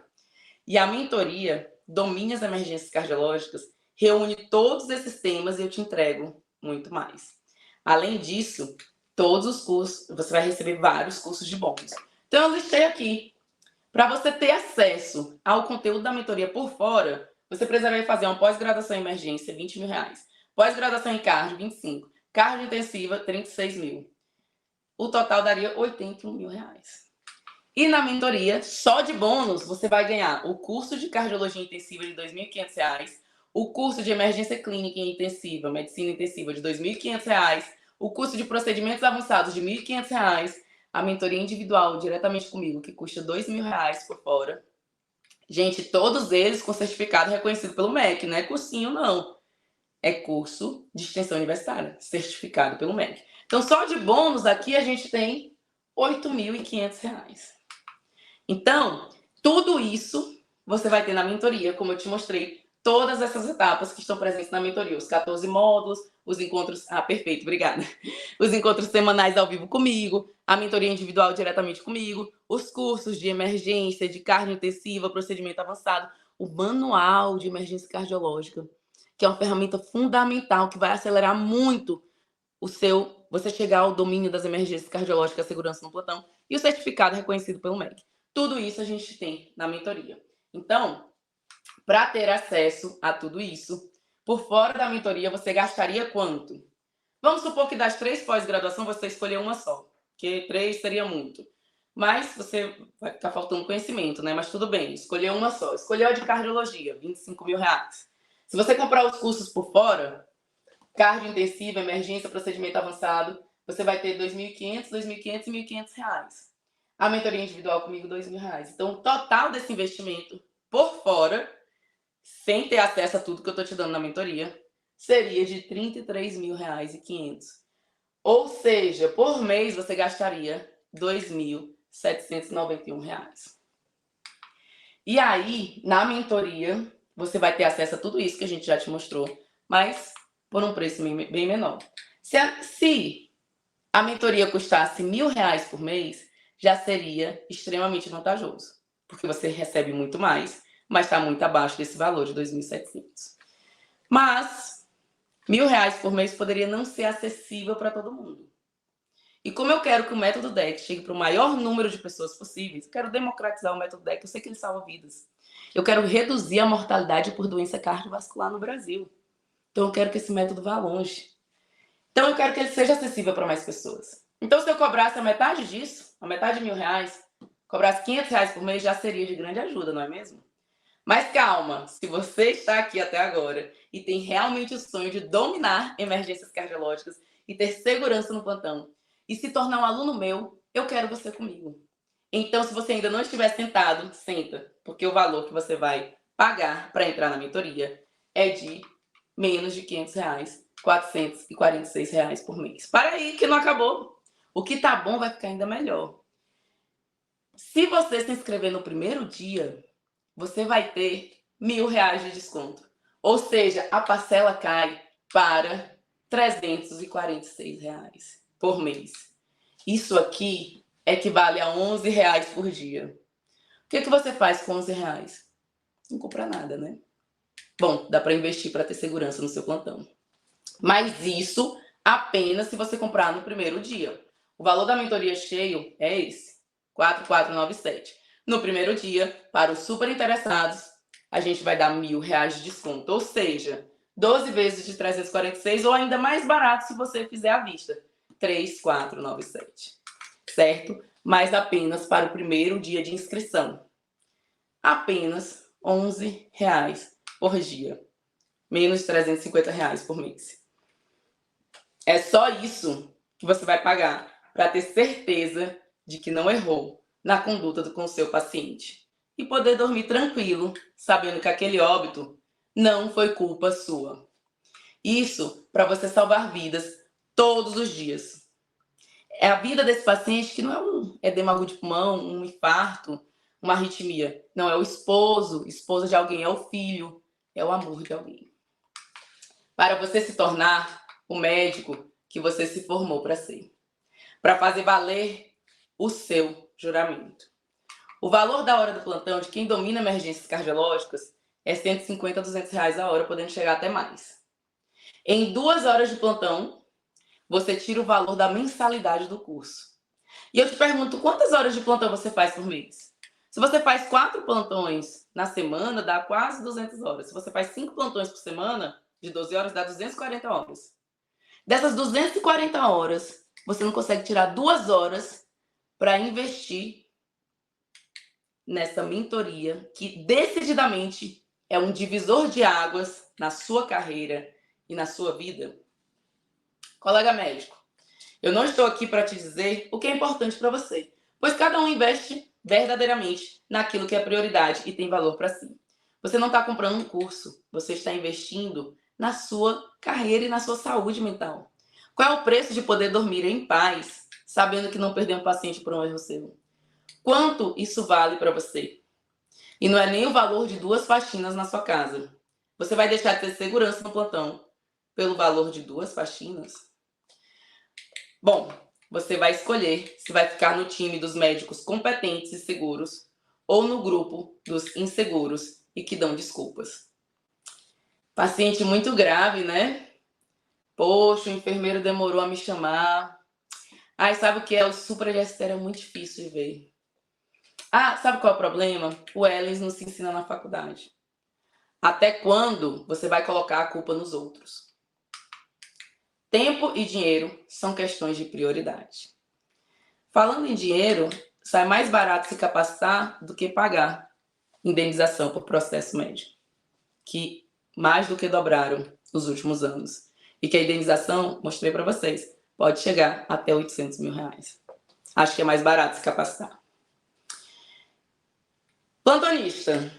E a mentoria Domine as Emergências Cardiológicas reúne todos esses temas e eu te entrego muito mais. Além disso, todos os cursos, você vai receber vários cursos de bônus. Então eu listei aqui. Para você ter acesso ao conteúdo da mentoria por fora, você precisaria fazer uma pós-graduação em emergência, 20 mil reais. Pós-graduação em cardio, 25. Cardio intensiva, 36 mil. O total daria 81 mil reais. E na mentoria, só de bônus, você vai ganhar o curso de cardiologia intensiva de R$ 2.500, o curso de emergência clínica e intensiva, medicina intensiva, de R$ 2.500, o curso de procedimentos avançados de R$ 1.500, a mentoria individual diretamente comigo, que custa R$ 2.000 por fora. Gente, todos eles com certificado reconhecido pelo MEC, não é cursinho, não. É curso de extensão universitária, certificado pelo MEC. Então, só de bônus aqui a gente tem R$ 8.500. Então, tudo isso você vai ter na mentoria, como eu te mostrei, todas essas etapas que estão presentes na mentoria, os 14 módulos, os encontros... Ah, perfeito, obrigada. Os encontros semanais ao vivo comigo, a mentoria individual diretamente comigo, os cursos de emergência, de cardio intensiva, procedimento avançado, o manual de emergência cardiológica, que é uma ferramenta fundamental que vai acelerar muito você chegar ao domínio das emergências cardiológicas, segurança no plantão, e o certificado reconhecido pelo MEC. Tudo isso a gente tem na mentoria. Então, para ter acesso a tudo isso, por fora da mentoria, você gastaria quanto? Vamos supor que das 3 pós-graduação você escolher uma só, porque 3 seria muito. Mas você vai ficar faltando conhecimento, né? Mas tudo bem, escolher uma só. Escolheu a de cardiologia, R$ 25 mil. Se você comprar os cursos por fora, cardio intensiva, emergência, procedimento avançado, você vai ter R$ 2.500, R$ 2.500 e R$ 1.500. A mentoria individual comigo, R$ 2.000. Então, o total desse investimento por fora, sem ter acesso a tudo que eu estou te dando na mentoria, seria de R$ 33.500. Ou seja, por mês você gastaria R$ 2.791. E aí, na mentoria, você vai ter acesso a tudo isso que a gente já te mostrou, mas por um preço bem menor. Se a mentoria custasse R$ 1.000 por mês, já seria extremamente vantajoso, porque você recebe muito mais, mas está muito abaixo desse valor de 2.700. Mas R$ 1.000 por mês poderia não ser acessível para todo mundo. E como eu quero que o método DEC chegue para o maior número de pessoas possíveis, eu quero democratizar o método DEC, eu sei que ele salva vidas. Eu quero reduzir a mortalidade por doença cardiovascular no Brasil. Então eu quero que esse método vá longe. Então eu quero que ele seja acessível para mais pessoas. Então se eu cobrasse a metade disso, a metade de R$ 1.000, cobrasse R$ 500 por mês, já seria de grande ajuda, não é mesmo? Mas calma, se você está aqui até agora e tem realmente o sonho de dominar emergências cardiológicas e ter segurança no plantão e se tornar um aluno meu, eu quero você comigo. Então, se você ainda não estiver sentado, senta, porque o valor que você vai pagar para entrar na mentoria é de menos de R$ 500, R$ 446 por mês. Para aí que não acabou. O que tá bom vai ficar ainda melhor. Se você se inscrever no primeiro dia, você vai ter R$ 1.000 de desconto. Ou seja, a parcela cai para R$ 346 por mês. Isso aqui equivale a R$ 11 por dia. O que você faz com R$ 11? Não compra nada, né? Bom, dá para investir para ter segurança no seu plantão. Mas isso apenas se você comprar no primeiro dia. O valor da mentoria cheio é esse, 4.497. No primeiro dia, para os super interessados, a gente vai dar R$1.000 de desconto. Ou seja, 12 vezes de 346 ou ainda mais barato se você fizer à vista. 3.497. Certo? Mas apenas para o primeiro dia de inscrição. Apenas R$11 por dia. Menos de R$350 por mês. É só isso que você vai pagar para ter certeza de que não errou na conduta com o seu paciente. E poder dormir tranquilo, sabendo que aquele óbito não foi culpa sua. Isso para você salvar vidas todos os dias. É a vida desse paciente que não é um edema agudo de pulmão, um infarto, uma arritmia. Não, é o esposo, esposa de alguém, é o filho, é o amor de alguém. Para você se tornar o médico que você se formou para ser. Para fazer valer o seu juramento. O valor da hora do plantão de quem domina emergências cardiológicas é R$150 a R$200 a hora, podendo chegar até mais. Em 2 horas de plantão, você tira o valor da mensalidade do curso. E eu te pergunto, quantas horas de plantão você faz por mês? Se você faz 4 plantões na semana, dá quase 200 horas. Se você faz 5 plantões por semana, de 12 horas, dá 240 horas. Dessas 240 horas, você não consegue tirar 2 horas para investir nessa mentoria que decididamente é um divisor de águas na sua carreira e na sua vida. Colega médico, eu não estou aqui para te dizer o que é importante para você, pois cada um investe verdadeiramente naquilo que é prioridade e tem valor para si. Você não está comprando um curso, você está investindo na sua carreira e na sua saúde mental. Qual é o preço de poder dormir em paz, sabendo que não perdeu um paciente por um erro seu? Quanto isso vale para você? E não é nem o valor de 2 faxinas na sua casa. Você vai deixar de ter segurança no plantão pelo valor de 2 faxinas? Bom, você vai escolher se vai ficar no time dos médicos competentes e seguros ou no grupo dos inseguros e que dão desculpas. Paciente muito grave, né? Poxa, o enfermeiro demorou a me chamar. Ai, sabe o que é? O supragestério é muito difícil de ver. Ah, sabe qual é o problema? O Ellens não se ensina na faculdade. Até quando você vai colocar a culpa nos outros? Tempo e dinheiro são questões de prioridade. Falando em dinheiro, sai mais barato se capacitar do que pagar indenização por processo médico, que mais do que dobraram nos últimos anos. E que a indenização, mostrei para vocês, pode chegar até R$800 mil. Acho que é mais barato se capacitar. Plantonista,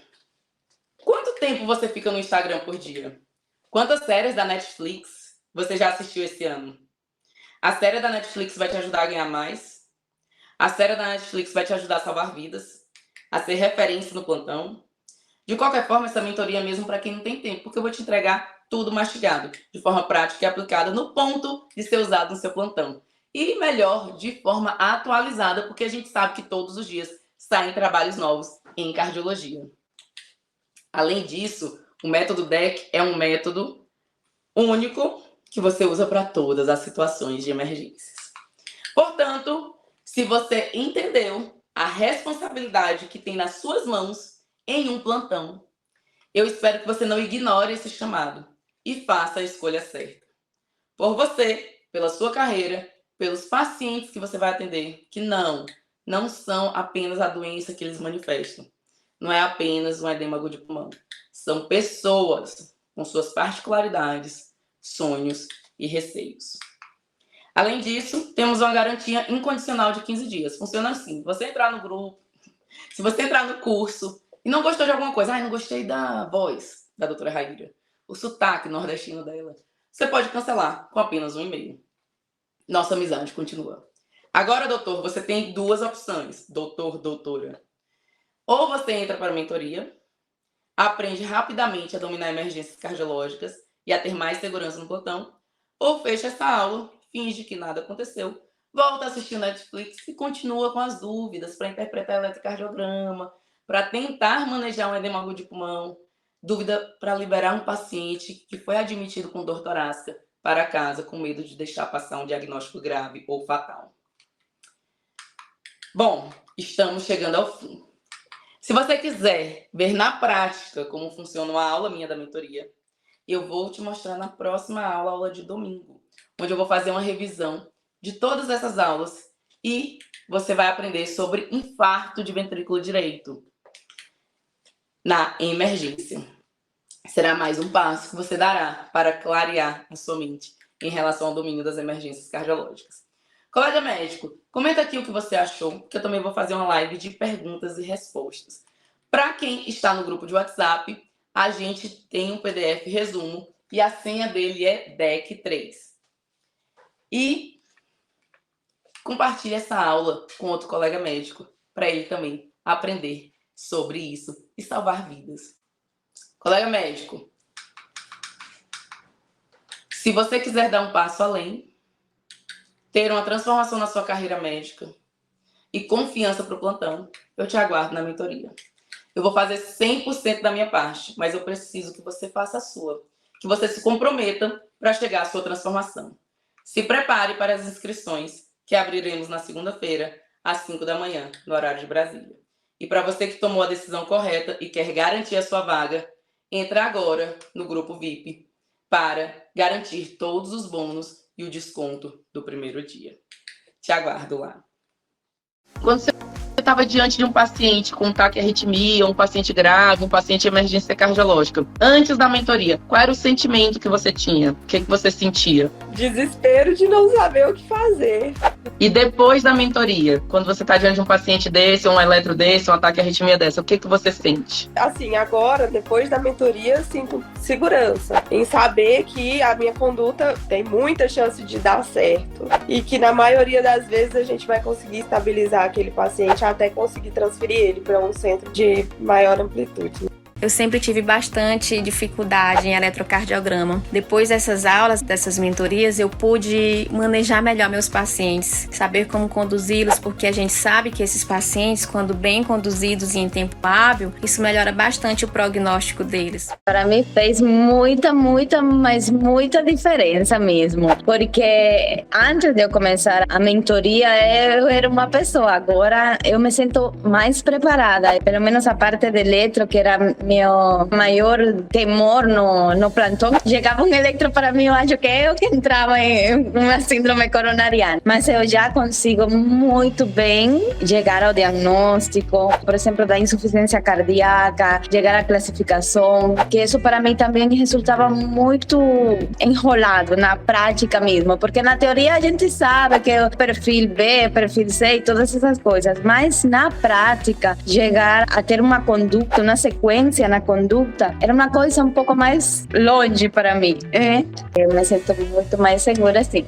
quanto tempo você fica no Instagram por dia? Quantas séries da Netflix você já assistiu esse ano? A série da Netflix vai te ajudar a ganhar mais? A série da Netflix vai te ajudar a salvar vidas? A ser referência no plantão? De qualquer forma, essa mentoria é mesmo para quem não tem tempo, porque eu vou te entregar tudo mastigado, de forma prática e aplicada no ponto de ser usado no seu plantão. E melhor, de forma atualizada, porque a gente sabe que todos os dias saem trabalhos novos em cardiologia. Além disso, o método DEC é um método único que você usa para todas as situações de emergências. Portanto, se você entendeu a responsabilidade que tem nas suas mãos em um plantão, eu espero que você não ignore esse chamado e faça a escolha certa. Por você, pela sua carreira, pelos pacientes que você vai atender, que não são apenas a doença que eles manifestam. Não é apenas um edema agudo de pulmão. São pessoas com suas particularidades, sonhos e receios. Além disso, temos uma garantia incondicional de 15 dias. Funciona assim: você entrar no grupo, se você entrar no curso e não gostou de alguma coisa, não gostei da voz da doutora Raíra, o sotaque nordestino dela, você pode cancelar com apenas um e-mail. Nossa amizade continua. Agora, doutor, você tem 2 opções, doutor, doutora. Ou você entra para a mentoria, aprende rapidamente a dominar emergências cardiológicas e a ter mais segurança no plantão, ou fecha essa aula, finge que nada aconteceu, volta a assistir o Netflix e continua com as dúvidas para interpretar eletrocardiograma, para tentar manejar um edema agudo de pulmão, dúvida para liberar um paciente que foi admitido com dor torácica para casa com medo de deixar passar um diagnóstico grave ou fatal. Bom, estamos chegando ao fim. Se você quiser ver na prática como funciona uma aula minha da mentoria, eu vou te mostrar na próxima aula, aula de domingo, onde eu vou fazer uma revisão de todas essas aulas e você vai aprender sobre infarto de ventrículo direito na emergência. Será mais um passo que você dará para clarear a sua mente em relação ao domínio das emergências cardiológicas. Colega médico, comenta aqui o que você achou, que eu também vou fazer uma live de perguntas e respostas. Para quem está no grupo de WhatsApp, a gente tem um PDF resumo e a senha dele é DEC3. E compartilhe essa aula com outro colega médico para ele também aprender sobre isso e salvar vidas. Colega médico, se você quiser dar um passo além, ter uma transformação na sua carreira médica e confiança para o plantão, eu te aguardo na mentoria. Eu vou fazer 100% da minha parte, mas eu preciso que você faça a sua, que você se comprometa para chegar à sua transformação. Se prepare para as inscrições, que abriremos na segunda-feira, às 5 da manhã, no horário de Brasília. E para você que tomou a decisão correta e quer garantir a sua vaga, entre agora no grupo VIP para garantir todos os bônus e o desconto do primeiro dia. Te aguardo lá. Quando você estava diante de um paciente com taquiarritmia, um paciente grave, um paciente de emergência cardiológica, antes da mentoria, qual era o sentimento que você tinha? O que você sentia? Desespero de não saber o que fazer. E depois da mentoria, quando você está diante de um paciente desse, um eletro desse, um ataque à arritmia dessa, o que você sente? Assim, agora, depois da mentoria, sinto segurança em saber que a minha conduta tem muita chance de dar certo e que na maioria das vezes a gente vai conseguir estabilizar aquele paciente até conseguir transferir ele para um centro de maior amplitude. Eu sempre tive bastante dificuldade em eletrocardiograma. Depois dessas aulas, dessas mentorias, eu pude manejar melhor meus pacientes, saber como conduzi-los, porque a gente sabe que esses pacientes, quando bem conduzidos e em tempo hábil, isso melhora bastante o prognóstico deles. Para mim fez muita diferença mesmo, porque antes de eu começar a mentoria eu era uma pessoa, agora eu me sinto mais preparada, pelo menos a parte de eletro, que era meu maior temor no plantão. Chegava um eletro para mim, eu acho que eu que entrava em uma síndrome coronariana. Mas eu já consigo muito bem chegar ao diagnóstico, por exemplo, da insuficiência cardíaca, chegar à classificação, que isso para mim também resultava muito enrolado na prática mesmo, porque na teoria a gente sabe que é o perfil B, perfil C e todas essas coisas, mas na prática, chegar a ter uma conduta, uma sequência na conduta, era uma coisa um pouco mais longe para mim. Eu me sinto muito mais segura assim.